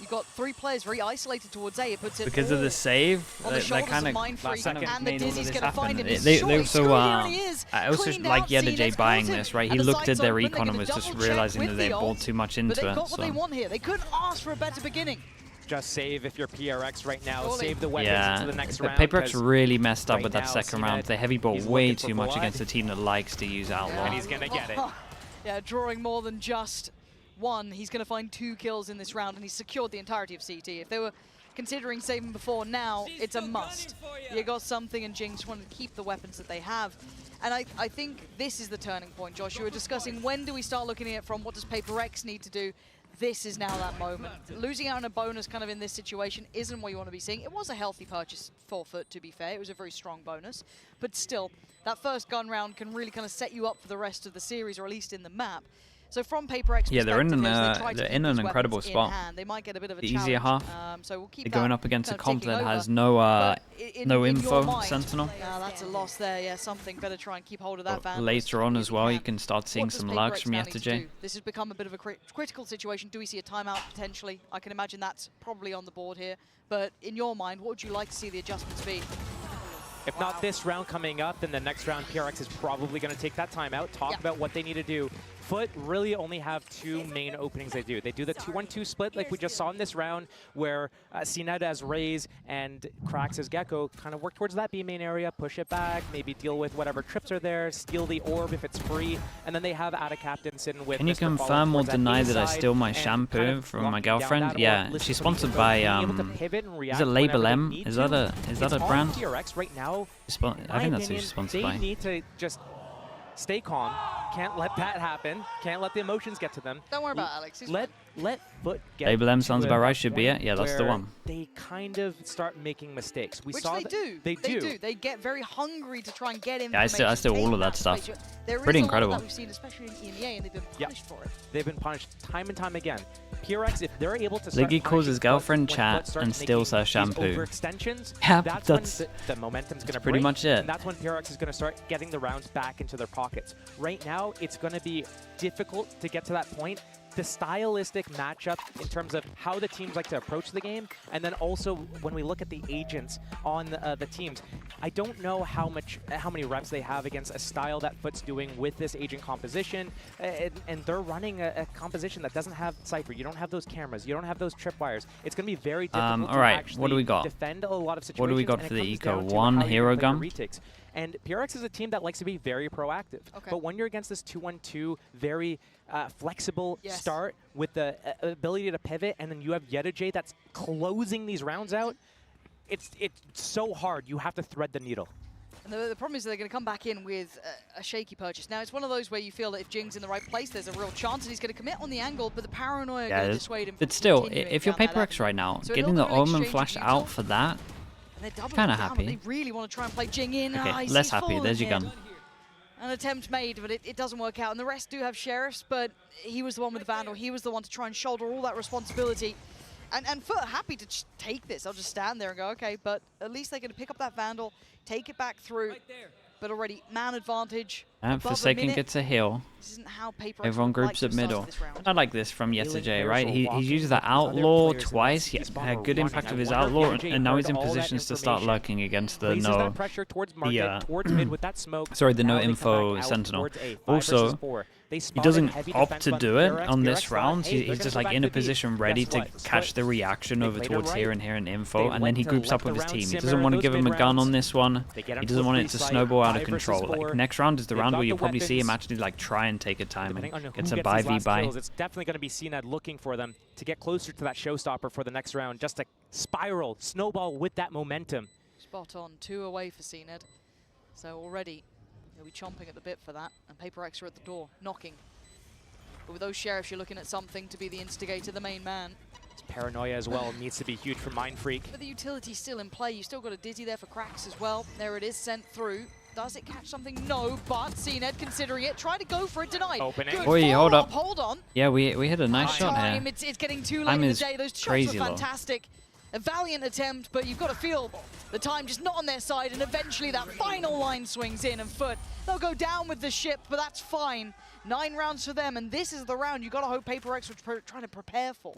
You've got 3 players very isolated towards A. It puts it because of the save, that kind of and the Dizzy's gonna find him. They also, I also like YellaJ buying this, right? He looked at their econ and was just realizing that they bought too much into it. But they got what they want here. They couldn't ask for a better beginning. Just save if you're PRX right now. Save the weapons into the next round. PaperX really messed up with that second round. They heavy bought way too much against a team that likes to use outlaw. And he's gonna get it. Yeah, drawing more than just 1. He's going to find 2 kills in this round, and he's secured the entirety of CT. If they were considering saving before, now it's a must. You got something, and Jinx want to keep the weapons that they have. And I think this is the turning point, Josh. You were discussing when do we start looking at it from what does PaperX need to do. This is now that moment. Losing out on a bonus kind of in this situation isn't what you want to be seeing. It was a healthy purchase for FUT, to be fair. It was a very strong bonus. But still, that first gun round can really kind of set you up for the rest of the series, or at least in the map. So from PaperX, yeah, they're in an incredible spot. They might get a bit of a the easier half. So we'll keep they're going up against a comp that has no info mind, sentinel. That's a loss there. Yeah, something better try and keep hold of that Vandal. Later on as well, you can start seeing some lags from YellaJ. This has become a bit of a critical situation. Do we see a timeout potentially? I can imagine that's probably on the board here. But in your mind, what would you like to see the adjustments be? If not this round coming up, then the next round PRX is probably going to take that time out, talk about what they need to do. FUT really only have 2 main openings they do. They do the 2-1-2 split like we just saw in this round, where CNET as Raze and Krax as Gecko kind of work towards that B main area, push it back, maybe deal with whatever trips are there, steal the orb if it's free, and then they have Ada Captain sitting with. Can you confirm or deny that I steal my shampoo from my girlfriend? Yeah, she's sponsored by is it Label M? Is that a brand? PRX right now, I think that's who she's sponsored by. They need to just stay calm. Can't let that happen. Can't let the emotions get to them. Don't worry about Alex. Let FUT get Label M sounds about right. Should be it. Yeah, that's the one. They kind of start making mistakes. Which they do. They do. They get very hungry to try and get information. Yeah, I still all of that stuff. Pretty incredible. That we've seen, especially in EMEA, and they've been punished for it. They've been punished time and time again. PRX, if they're able to Liggy calls his girlfriend chat and steals her shampoo. Yeah, that's the momentum's going to pretty much it. And that's when PRX is going to start getting the rounds back into their pockets. Right now, it's going to be difficult to get to that point. The stylistic matchup in terms of how the teams like to approach the game, and then also when we look at the agents on the teams, I don't know how many reps they have against a style that FUT's doing with this agent composition, and they're running a composition that doesn't have Cypher. You don't have those cameras. You don't have those tripwires. It's going to be very difficult to actually what do we got? Defend a lot of situations. What do we got for the eco? 1 hero gun? And PRX is a team that likes to be very proactive. Okay. But when you're against this 2-1-2, very flexible start with the ability to pivot, and then you have YellaJ that's closing these rounds out, it's so hard. You have to thread the needle. And the problem is that they're going to come back in with a shaky purchase. Now, it's one of those where you feel that if Jing's in the right place, there's a real chance that he's going to commit on the angle, but the paranoia is going to dissuade him. But still, if you're PaperX right now, so getting the Omen Flash out for that, kind of happy. They really want to try and play Jing in. Okay, less happy. There's your gun. An attempt made, but it doesn't work out. And the rest do have Sheriffs, but he was the one with the Vandal. He was the one to try and shoulder all that responsibility. And FUT happy to just take this. I'll just stand there and go, okay, but at least they're going to pick up that Vandal, take it back through. but already man advantage. And Forsaken gets a heal. This isn't how Paper Everyone groups at middle. I like this from Yesterday, right? He's used that outlaw twice. He had good impact of his outlaw, and now he's in positions to start lurking against the no info sentinel. Also, he doesn't opt to do it on this round. He's just like in a position ready to catch the reaction over towards here and info, and then he groups up with his team. He doesn't want to give him a gun on this one. He doesn't want it to snowball out of control. Like next round is the round where you'll probably see him actually like try and take a time and gets a buy v buy. It's definitely going to be CNED looking for them to get closer to that showstopper for the next round, just to spiral, snowball with that momentum. Spot on, 2 away for CNED. So already he'll be chomping at the bit for that, and PRX are at the door, knocking. But with those Sheriffs, you're looking at something to be the instigator, the main man. Paranoia as well needs to be huge for Mind Freak. But the utility's still in play. You still got a Dizzy there for cracks as well. There it is, sent through. Does it catch something? No, but CNED considering it. Try to go for it, denied. Opening. Oi, hold up. Hold on. Yeah, we hit a nice shot here. It's getting too late in the day. Those shots were fantastic. A valiant attempt, but you've got to feel the time just not on their side, and eventually that final line swings in, and FUT, they'll go down with the ship, but that's fine. 9 rounds for them, and this is the round you got to hope PRX was trying to prepare for.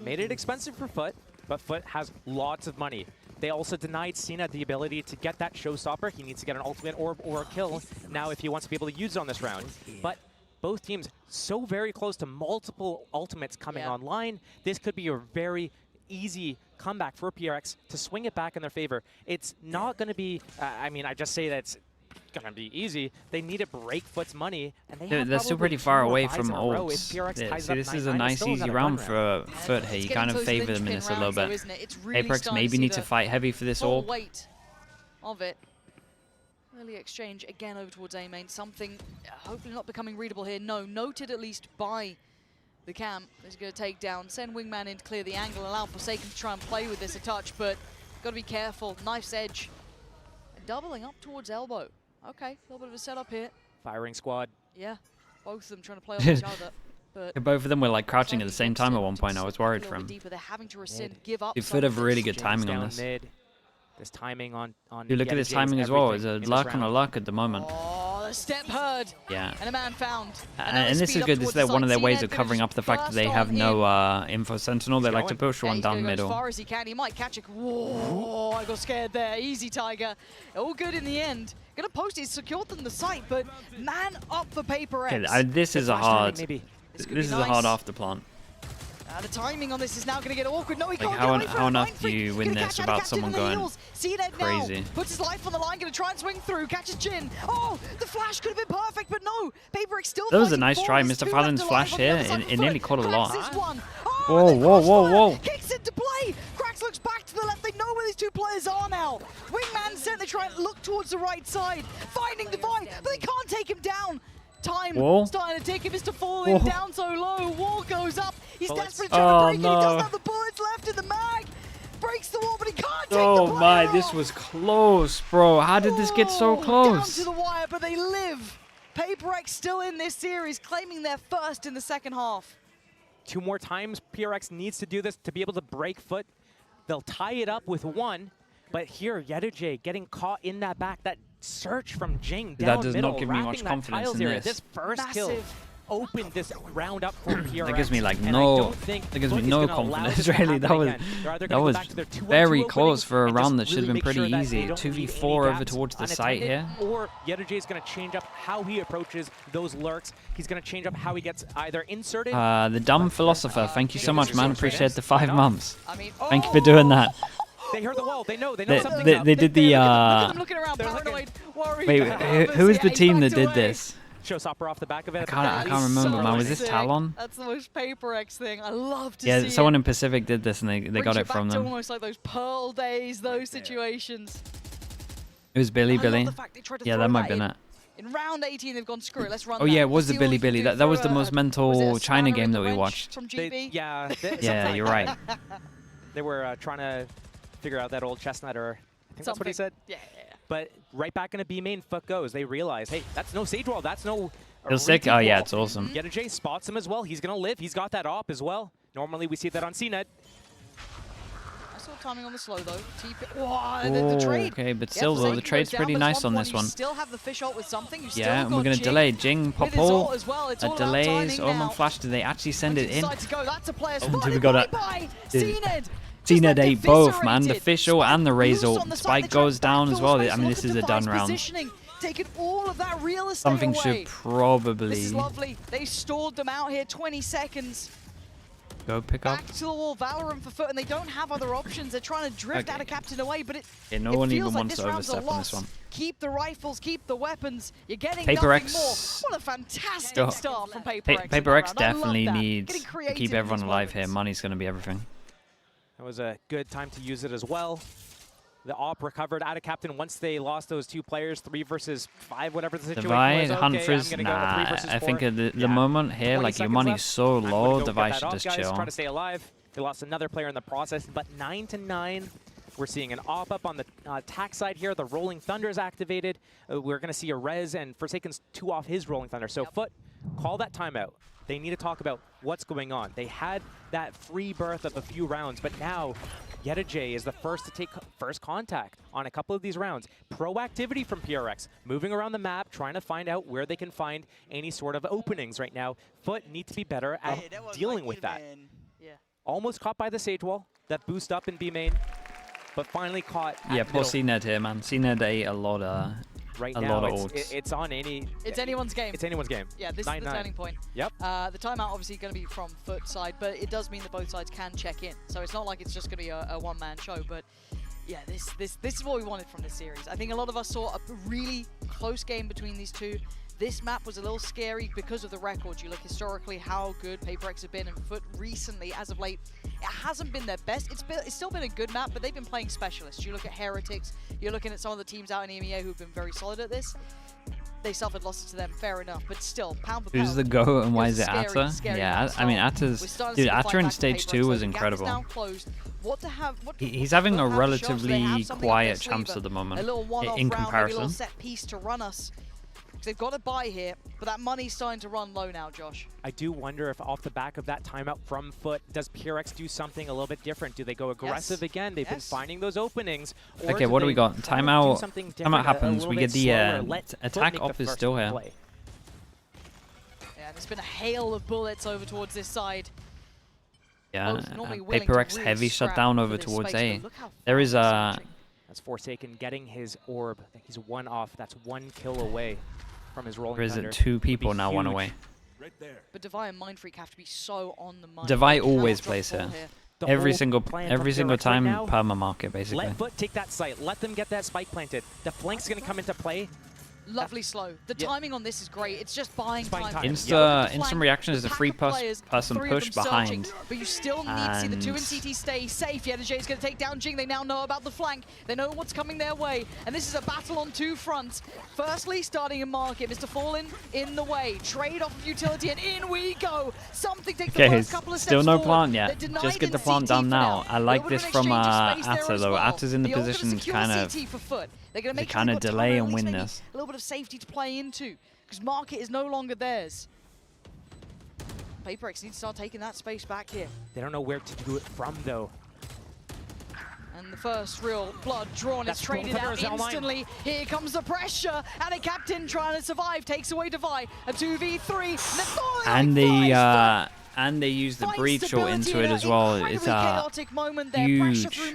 Made it expensive for FUT, but FUT has lots of money. They also denied CNED the ability to get that showstopper. He needs to get an ultimate orb or a kill now if he wants to be able to use it on this round. But both teams so very close to multiple ultimates coming online. This could be a very easy comeback for PRX to swing it back in their favor. It's not going to be, I mean, I just say that it's going to be easy. They need to break FUT's money, and they're still pretty far away from ults. Yeah, see, this is a nice, easy round for FUT here. You kind of favor them in this a little bit. PRX maybe need to fight heavy for this orb. Weight of it. Early exchange again over towards A main. Something hopefully not becoming readable here. No, noted at least by the camp. Is going to take down, send Wingman in to clear the angle, allow Forsaken to try and play with this a touch, but got to be careful. Knife's edge. And doubling up towards elbow. Okay, a little bit of a setup here. Firing squad. Yeah, both of them trying to play off each other. But yeah, both of them were like crouching at the same time at one point. I was worried for him. They're having to rescind, give up. FUT have really good timing on this. This timing on Dude, look at this timing as well. It's a luck on a luck at the moment. Oh, a step heard. Yeah. And a man found. And this is good. This is one of their ways of covering up the fact that they have no info sentinel. They like to push one down middle. As far as he can, he might catch it. Whoa, I got scared there. Easy, Tiger. All good in the end. Gonna post it, secured them the site, but man up for PRX. Okay, this is a hard. This is a hard after plant. The timing on this is now going to get awkward. No, he can't how get away how enough do you win this without someone going crazy? Now. Puts his life on the line, going to try and swing through, catches Jin. Oh, the flash could have been perfect, but no. PRX still. That was a nice try, Mr. Fallon's flash here. It nearly caught a lot. Oh, whoa. Kicks into play. Cracks looks back to the left. They know where these two players are now. Wingman sent. They try and look towards the right side, finding Divide, but they can't take him down. Time starting to tick. If it's to fall in down so low, wall goes up. He's desperate to try to break it. He doesn't have the bullets left in the mag. Breaks the wall, but he can't take the Oh my, this was close, bro. How did this get so close? Down to the wire, but they live. PRX still in this series, claiming their first in the second half. 2 more times PRX needs to do this to be able to break FUT. They'll tie it up with 1. But here, Yetajay getting caught in that back, that search from Jing down that does middle, not give me much confidence in this. This first kill opened this round up for PRX. That gives me like no confidence really. That was very close for a round that should have been pretty easy. 2v4 over towards the site here. Or Yetajay is going to change up how he approaches those lurks. He's going to change up how he gets either inserted. The dumb philosopher, thank you so much, man. Appreciate the 5 months. Thank you for doing that. They heard the wall. They know something's up. They did the. Wait, who is the team that did this? Showstopper off the back of it. I can't remember, man. Was this Talon? That's the most PRX thing. I love to see Yeah, someone in Pacific did this and they got it from them. Almost like those Pearl days, those situations. It was Billy. Yeah, that might have been it. In round 18, they've gone screw it. Let's run. Oh yeah, it was the Billy. That was the most mental China game that we watched. From GB? Yeah, you're right. They were trying to figure out that old chestnut, or I think that's what he said. Yeah. But right back into B main, FUT goes. They realize, hey, that's no Sage Wall. That's no. He'll stick. Oh yeah, it's awesome. Yetajay spots him as well. He's gonna live. He's got that op as well. Normally we see that on CNED. I saw timing on the slow though. The trade. Okay, but still though, the trade's pretty nice on this one. You still have the fish ult with something. You Yeah, and we're going to delay. Jing, pop ult. A delays. Omen flash. Do they actually send it in? Oh, we got it. CNED ate both, man. The fish ult and the raise ult. Spike goes down as well. I mean, this is a done round. Taking all of that real estate Something away. should probably... This is lovely. They stalled them out here, 20 seconds. Go pick up. Back to the wall, Valorant for FUT, and they don't have other options. They're trying to drift out of Captain away, but no one even wants to overstep on this one. Keep the rifles, keep the weapons. You're getting PRX. more. What a fantastic start from PRX. PRX definitely needs to keep everyone alive here. Money's going to be everything. That was a good time to use it as well. The AWP recovered out of Captain once they lost those 2 players, 3 versus 5, whatever the situation was. Hunters, I think at the moment here, like your money's so low, Devi should just chill. Try to stay alive. They lost another player in the process, but 9-9. We're seeing an AWP up on the attack side here. The Rolling Thunder is activated. We're going to see a Rez and Forsaken's 2 off his Rolling Thunder. So FUT, call that timeout. They need to talk about what's going on. They had that free birth of a few rounds, but now Yedajay is the first to take first contact on a couple of these rounds. Proactivity from PRX, moving around the map, trying to find out where they can find any sort of openings right now. FUT need to be better at dealing with that. Almost caught by the Sage Wall, that boost up in B main, but finally caught at poor CNED here, man. CNED ate a lot of... Right now, it's on any... It's anyone's game. It's anyone's game. Yeah, this is the turning point. Yep. The timeout obviously going to be from FUT side, but it does mean that both sides can check in. So it's not like it's just going to be a one-man show, but yeah, this is what we wanted from this series. I think a lot of us saw a really close game between these two. This map was a little scary because of the records. You look historically how good PRX have been, and FUT recently, as of late, it hasn't been their best. It's still been a good map, but they've been playing specialists. You look at Heretics, you're looking at some of the teams out in EMEA who've been very solid at this. They suffered losses to them, fair enough, but still, pound for pound. Who's the GOAT and why is it scary, Atta? scary Yeah, I mean, Atta's... Dude, Atta in Stage 2 was incredible. He's having a relatively quiet champs at the moment, in comparison. A little set piece to run us. They've got to buy here, but that money's starting to run low now, Josh. I do wonder if off the back of that timeout from FUT, does PRX do something a little bit different? Do they go aggressive again? They've been finding those openings. Okay, what do we got? Timeout happens. We get the attack op is still here. Yeah, there's been a hail of bullets over towards this side. Yeah, PRX heavy shutdown over towards A. There is a... That's Forsaken getting his orb. I think he's 1 off. That's 1 kill away from his Rolling Thunder. Thunder. Is it 2 people now, 1 away? Right there. But Devi and Mindfreak have to be so on the money. Devi always plays here. Every single time, perma market, basically. Let FUT take that site. Let them get that spike planted. The flank's going to come into play. Lovely slow. The timing on this is great. It's just buying time. Instant reaction is a 3-person push behind. But you still need to see the 2 in CT stay safe. Yedajay is going to take down Jing. They now know about the flank. They know what's coming their way. And this is a battle on 2 fronts. Firstly, starting in market. Mr. Fallen in the way. Trade off of utility, and in we go. Something takes the first couple of steps still no forward. plant yet. Just get the plant done now. I like this from Atta, though. Atta's in the position to kind of delay and win this. A little bit of safety to play into, because market is no longer theirs. PRX needs to start taking that space back here. They don't know where to do it from, though. And the first real blood drawn is traded out instantly. Here comes the pressure, and a Captain trying to survive takes away Devi. A 2v3. And they use the breach shot into it as well. It's a huge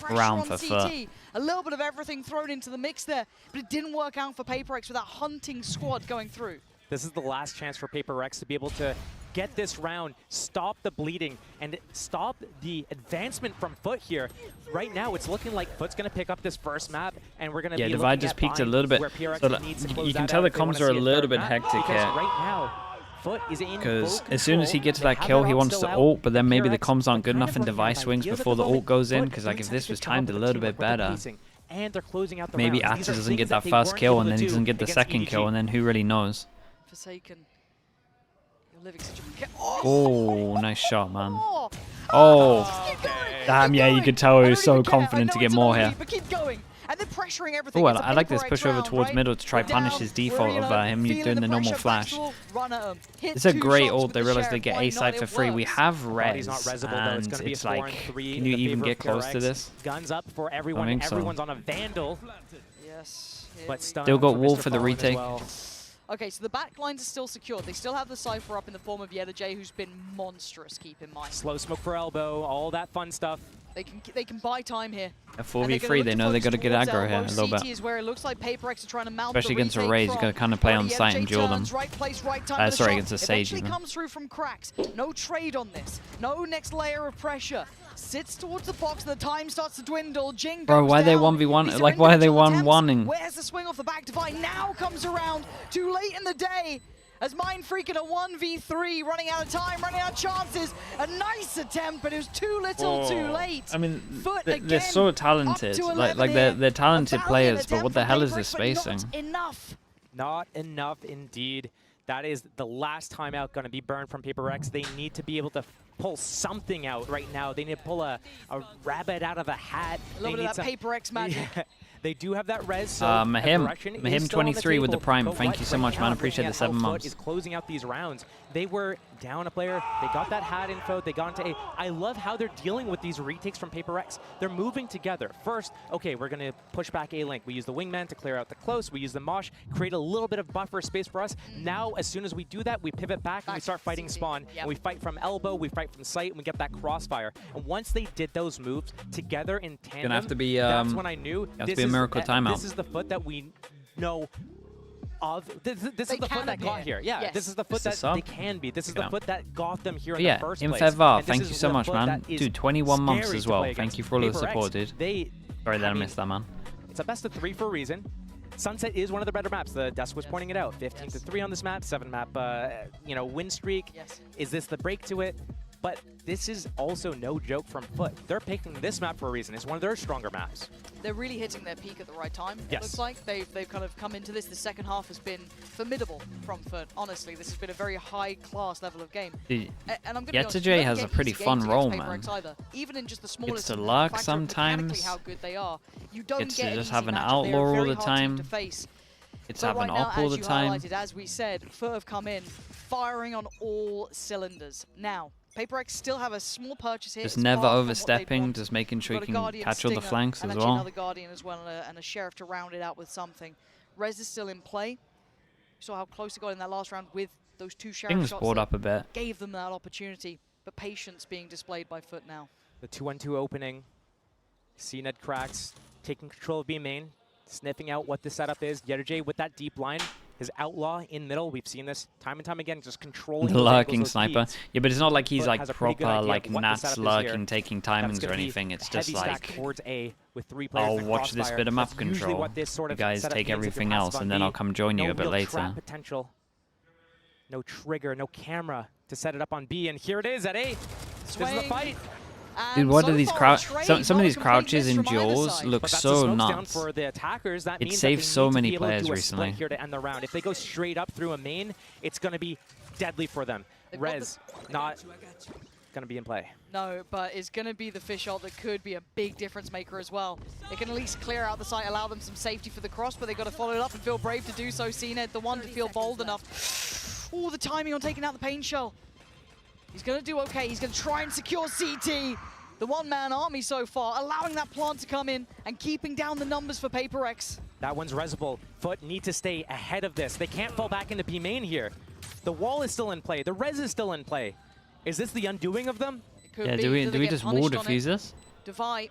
round for FUT. A little bit of everything thrown into the mix there, but it didn't work out for PRX with that hunting squad going through. This is the last chance for PRX to be able to get this round, stop the bleeding, and stop the advancement from FUT here. Right now, it's looking like FUT's going to pick up this first map, and we're going to be looking Divide just peaked a little bit. So you can tell the comms are a little bit hectic here. Right now, because as soon as he gets that kill, he wants to ult, but then maybe the comms aren't good enough and Devi swings before the ult goes in, because like if this was timed a little bit better, maybe Atta doesn't get that first kill and then he doesn't get the second kill, and then who really knows. Forsaken. Oh, nice shot, man. Oh, damn, yeah, you could tell he was so confident to get more here. pressuring everything. Oh, It's a I like this PRX push over round, towards right? middle to try We're punish down, his we're, default you of know, him feeling doing the normal pressure, flash. Baxwell, run at him, hit It's a 2 great shots ult. with They the realize they Sheriff. get Why A not? side for It free. We works. have Body's res, not resible, though. It's and going to be a it's 4 like, on 3 can you in the even favor get of close to PRX. this? Guns up for everyone. think so. Everyone's on a Vandal, Yes. here but we stun Still got for wall Mr. for the Fallen as retake. well. Okay, so the back lines are still secured. They still have the Cypher up in the form of Yedajay, who's been monstrous, keep in mind. Slow smoke for elbow, all that fun stuff. They can buy time here. A 4v3, they know they got to get aggro here a little bit. CT is where it looks like PRX are trying to mount Especially the against a retake Raze, you from. got to kind of play on Already site and Yedajay duel them. turns, right place, right time for the Sorry, shot. against a Sage Eventually even. comes through from Cracks. No trade on this. No next layer of pressure. Sits towards the box, the time starts to dwindle. Jing goes Bro, why are they down. 1v1? These Like, why are they individual attempts. 1-1-ing? Where's the swing off the back? Divine now comes around. Too late in the day. As Mind Freak in a 1v3, running out of time, running out of chances. A nice attempt, but it was too little, too late. I mean, Foot they're so again, talented. up to Like 11 they're here. talented A valiant players, but attempt what the from hell is PRX, this but spacing? Not enough. Not enough indeed. That is the last timeout going to be burned from PRX. They need to be able to pull something out right now. They need to pull a rabbit out of a hat. A little bit of that PRX magic. Yeah. They do have that res, so Mahim 23 with the prime. Thank you so much, man. Appreciate the 7 months. Is closing out these rounds. They were down a player. They got that hat info. They got into A. I love how they're dealing with these retakes from PRX. They're moving together. First, okay, we're going to push back A link. We use the wingman to clear out the close. We use the mosh, create a little bit of buffer space for us. Now, as soon as we do that, we pivot back and we start fighting spawn. And we fight from elbow, we fight from sight, and we get that crossfire. And once they did those moves together in tandem, Gonna have to be, that's when I knew this is a miracle timeout. This is the foot that we know of. This is the foot that got here. Yeah, yes. This is the foot that they can be. This is the foot that got them here in the first place. Infevar, thank you so much, man. Dude, 21 months as well. Thank you for all the support, dude. Sorry that I missed that, man. It's a best of 3 for a reason. Sunset is one of the better maps. The Dusk was pointing it out. 15-3 on this map, 7 map, win streak. Yes. Is this the break to it? But this is also no joke from Foot. They're picking this map for a reason. It's one of their stronger maps. They're really hitting their peak at the right time, yes. It looks like. They've kind of come into this. The second half has been formidable from Foot. Honestly, this has been a very high-class level of game. Dude, and I'm Yedajay has a pretty fun role, man. Either. Even in just the smallest it's to luck sometimes. How good they are. You don't it's get to just an have an matchup. outlaw all the time. It's have an op all the time. As we said, Foot have come in, firing on all cylinders. Now, PRX still have a small purchase here. Just never overstepping, just making sure you can catch all the flanks as well. Another Guardian as well, and a Sheriff to round it out with something. Rez is still in play. You saw how close it got in that last round with those 2 Sheriff shots. Things brought up a bit. Gave them that opportunity, but patience being displayed by Foot now. The 2-1-2 opening. CNED Cracks taking control of B main, sniffing out what the setup is. Yedajay with that deep line. His outlaw in middle, we've seen this time and time again, just controlling the lurking sniper. Yeah, but it's not like he's like proper like Nats lurking, taking timings or anything. It's just like, towards A with 3 players. I'll watch this bit of map control. You guys take everything else, and then I'll come join you a bit later. Potential. No trigger, no camera to set it up on B, and here it is at A. This is the fight. Dude, what are these crouch? Some of these crouches in duels look so nuts. For the attackers, that it saves so many players recently. Here to end the round. If they go straight up through a main, it's going to be deadly for them. Rez not going to be in play. No, but it's going to be the fish ult that could be a big difference maker as well. They can at least clear out the site, allow them some safety for the cross, but they've got to follow it up and feel brave to do so. CNED, the one to feel bold enough. Oh, the timing on taking out the pain shell. He's going to do okay. He's going to try and secure CT. The one-man army so far, allowing that plant to come in and keeping down the numbers for PRX. That one's resable. Foot need to stay ahead of this. They can't fall back into B main here. The wall is still in play. The res is still in play. Is this the undoing of them? It could yeah, be. do we just wall defuse this? Devi,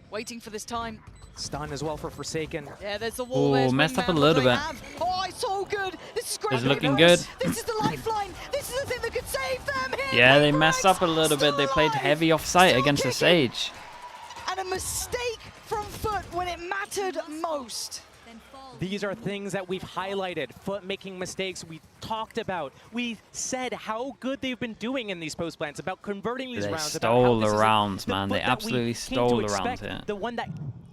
waiting for this time. Stun as well for Forsaken. Yeah, there's the wall. Oh, messed up a little bit. Oh, it's so good. This is great. It's looking good. This is the lifeline. This is the thing that could save them here. Yeah, they messed up a little bit. They played heavy offsite against the Sage. And a mistake from Foot when it mattered most. These are things that we've highlighted. Foot making mistakes we talked about. We said how good they've been doing in these post plants, about converting these rounds. They stole the rounds, man. They absolutely stole the rounds here. The one that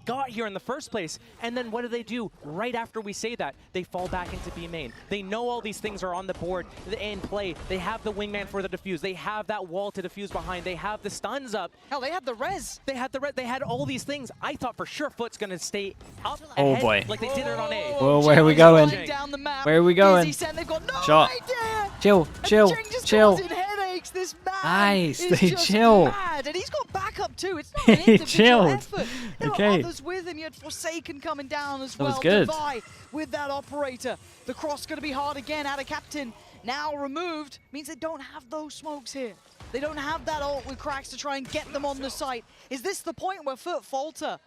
got here in the first place. And then what do? Right after we say that, they fall back into B main. They know all these things are on the board in play. They have the wingman for the defuse. They have that wall to defuse behind. They have the stuns up. Hell, they had the res. They had all these things. I thought for sure FUT's gonna stay up Oh ahead, boy. like they did it on A. Well, where are we going? Down the map. Where are we going? They've got no Shot. idea. Chill, chill, Jing just chill. causing headaches. This man Nice, is they just chill. mad. And he's got backup too. It's not an He individual chilled. effort. There were Okay. others with him. You had Forsaken coming down as That well. was good. Devi with that operator. The cross going to be hard again. Out of captain. Now removed means they don't have those smokes here. They don't have that ult with cracks to try and get them on the site. Is this the point where FUT falter?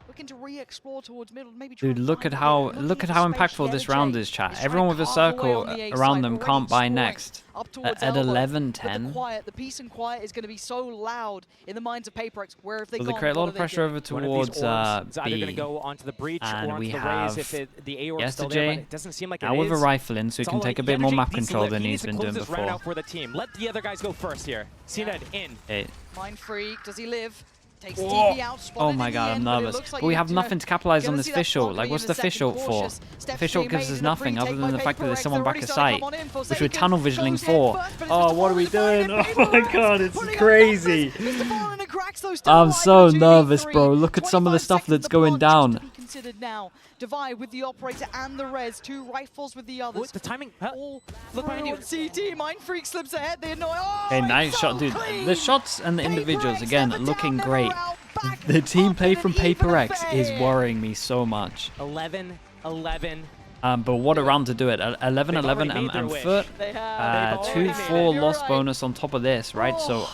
Looking to re-explore towards middle, maybe. Dude, look at how impactful this round is, chat. Everyone with a circle around them can't buy next. At 11-10. The peace and quiet is going to be so loud in the minds of PRX. Where if they Well, they create a lot of pressure over towards it's either going to B. go onto the breach or And onto we the have raise if the A orb's still there, but it doesn't seem like it now with a is. rifle in, so he It's can all take a like bit more Yenergy map needs to control live. than He he's needs to been close doing this round before. out for the team. Let the other guys go first here. CNED in. Mind Freak, does he live? Takes Whoa. TV out, spotted Oh in my the god, I'm end, but it nervous. looks like But we you have have nothing to capitalize gonna on this see that fish ult. block Like, in what's a the second, fish ult for? cautious. The Steps fish ult being gives made us in the nothing other pre-take than by the fact that there's PRX. someone They're back already at starting sight, to come on in. which we're Forsaken tunnel visioning goes for. head first, but it's Oh, the what are we Fallen doing? fighting Oh my PRX, god, it's putting up crazy. numbers. Mr. Fallen and cracks those I'm down so like a nervous, 2v3. bro. Look at some of the 25 stuff seconds that's the going block just down. to be considered now. Devi with the operator and the res. Two rifles with the others. What, the timing? All Look behind you. CT. Mind Freak slips ahead. They annoy. Oh, Hey, it's nice so shot, dude. clean. The shots and the individuals, PRX again, never looking down, great. never out, back The team up play in from an even PRX is affair. worrying me so much. 11-11. But what a round to do it. 11-11 and wish. FUT. They have. 2-4 You're loss right. bonus on top of this, right? So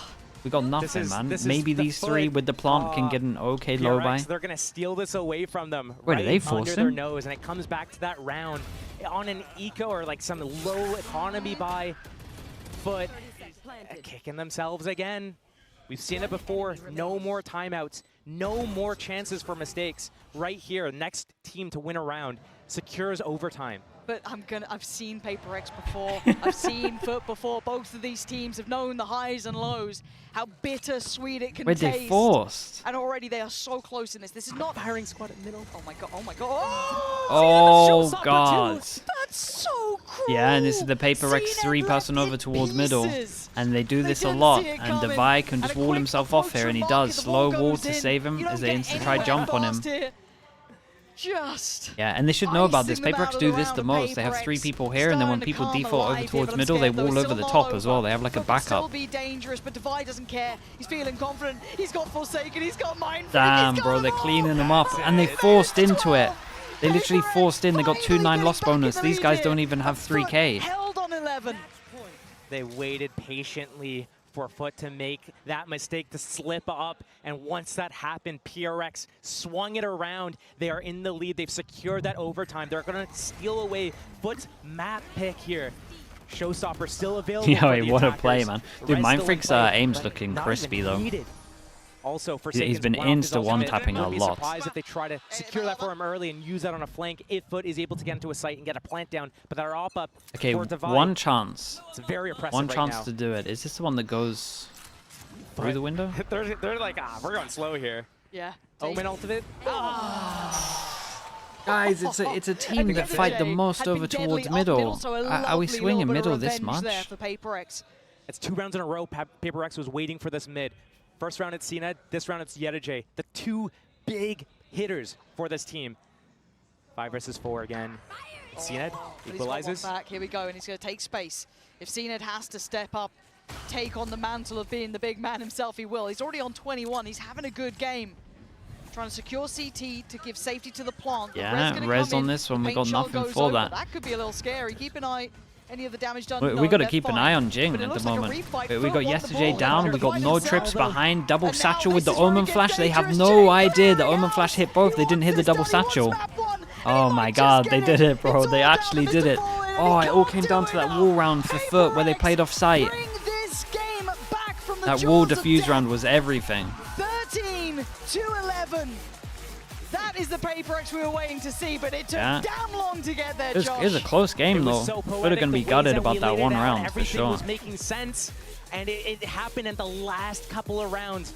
we got nothing, man. this is Maybe the these three FUT. with the plant can get an okay low buy. PRX, they're going to steal this away from them Wait, right are they under forcing? their nose, and it comes back to that round on an eco or like some low economy buy. FUT kicking themselves again. We've seen it before. No more timeouts. No more chances for mistakes. Right here, next team to win a round secures overtime. But I've seen PRX before. I've seen FUT before. Both of these teams have known the highs and lows. How bittersweet it can Were taste. they forced? And already they are so close in this. This is not Firing squad at middle. Oh my god! Oh my god! Oh, Oh, showstopper God. that's so cruel. Yeah, and this is the PRX CNED 3-person left over in towards middle. pieces. And they do They this a didn't lot. see it And coming. Devi can And just a wall quick himself off here, and he approach does. from Market, Slow the wall ball to goes save in. him You as don't they get insta try anywhere jump on him. fast here. Just. Yeah, and they should know about this. icing them out PRX of do the this round the of most. They have PRX. 3 people here, and then when Starting to people come default over alive here, towards but I'm middle, they scared though, wall it's over the still top not as well. over. They have like a FUT will still backup. be dangerous, but Devi doesn't care. He's feeling confident. He's got Forsaken. He's got Mind Freak, Damn, he's bro, got they're them all. cleaning them up, and they forced into it. They literally forced in. They got 2-9 loss bonus. These guys don't even have 3K. Held on 11. They waited patiently for FUT to make that mistake to slip up, and once that happened, PRX swung it around. They are in the lead. They've secured that overtime. They're going to steal away FUT's map pick here. Showstopper still available. Yo, for the what a attackers. play, man. Dude, Res Mind still in Freak's play, aim's but looking not crispy, even though. needed. Also, He's been insta one-tapping a Wouldn't be lot. surprised if they try to secure that for him early and use that on a flank if FUT is able to get into a site and get a plant down. But they're op up Okay, for Devi. one chance. It's very oppressive One right chance now. to do it. Is this the one that goes through the window? They're like, we're going slow here. Yeah. Omen ultimate. Guys, it's a team that fight the most over towards middle. Are we swinging middle this much? There for PRX. It's 2 rounds in a row. PRX was waiting for this mid. First round it's CNED, this round it's Yenergy. The 2 big hitters for this team. 5 versus 4 again. CNED equalizes. Back. Here we go, and he's going to take space. If CNED has to step up, take on the mantle of being the big man himself, he will. He's already on 21. He's having a good game. Trying to secure CT to give safety to the plant. Yeah, res on this one. We got nothing for that. That could be a little scary. Keep an eye. Any of the damage done? We got to keep an eye on Jing at the moment. We got Yesterday down. We got no trips behind. Double satchel with the Omen flash. They have no idea the Omen flash hit both. They didn't hit the double satchel. Oh my god, they did it, bro. They actually did it. Oh, it all came down to that wall round for FUT where they played off site. That wall defuse round was everything. 13-11. That is the PRX we were waiting to see, but it took damn long to get there, Josh. It was a close game, though. They're going to be gutted about that one round, for sure. Everything was making sense, and it happened in the last couple of rounds.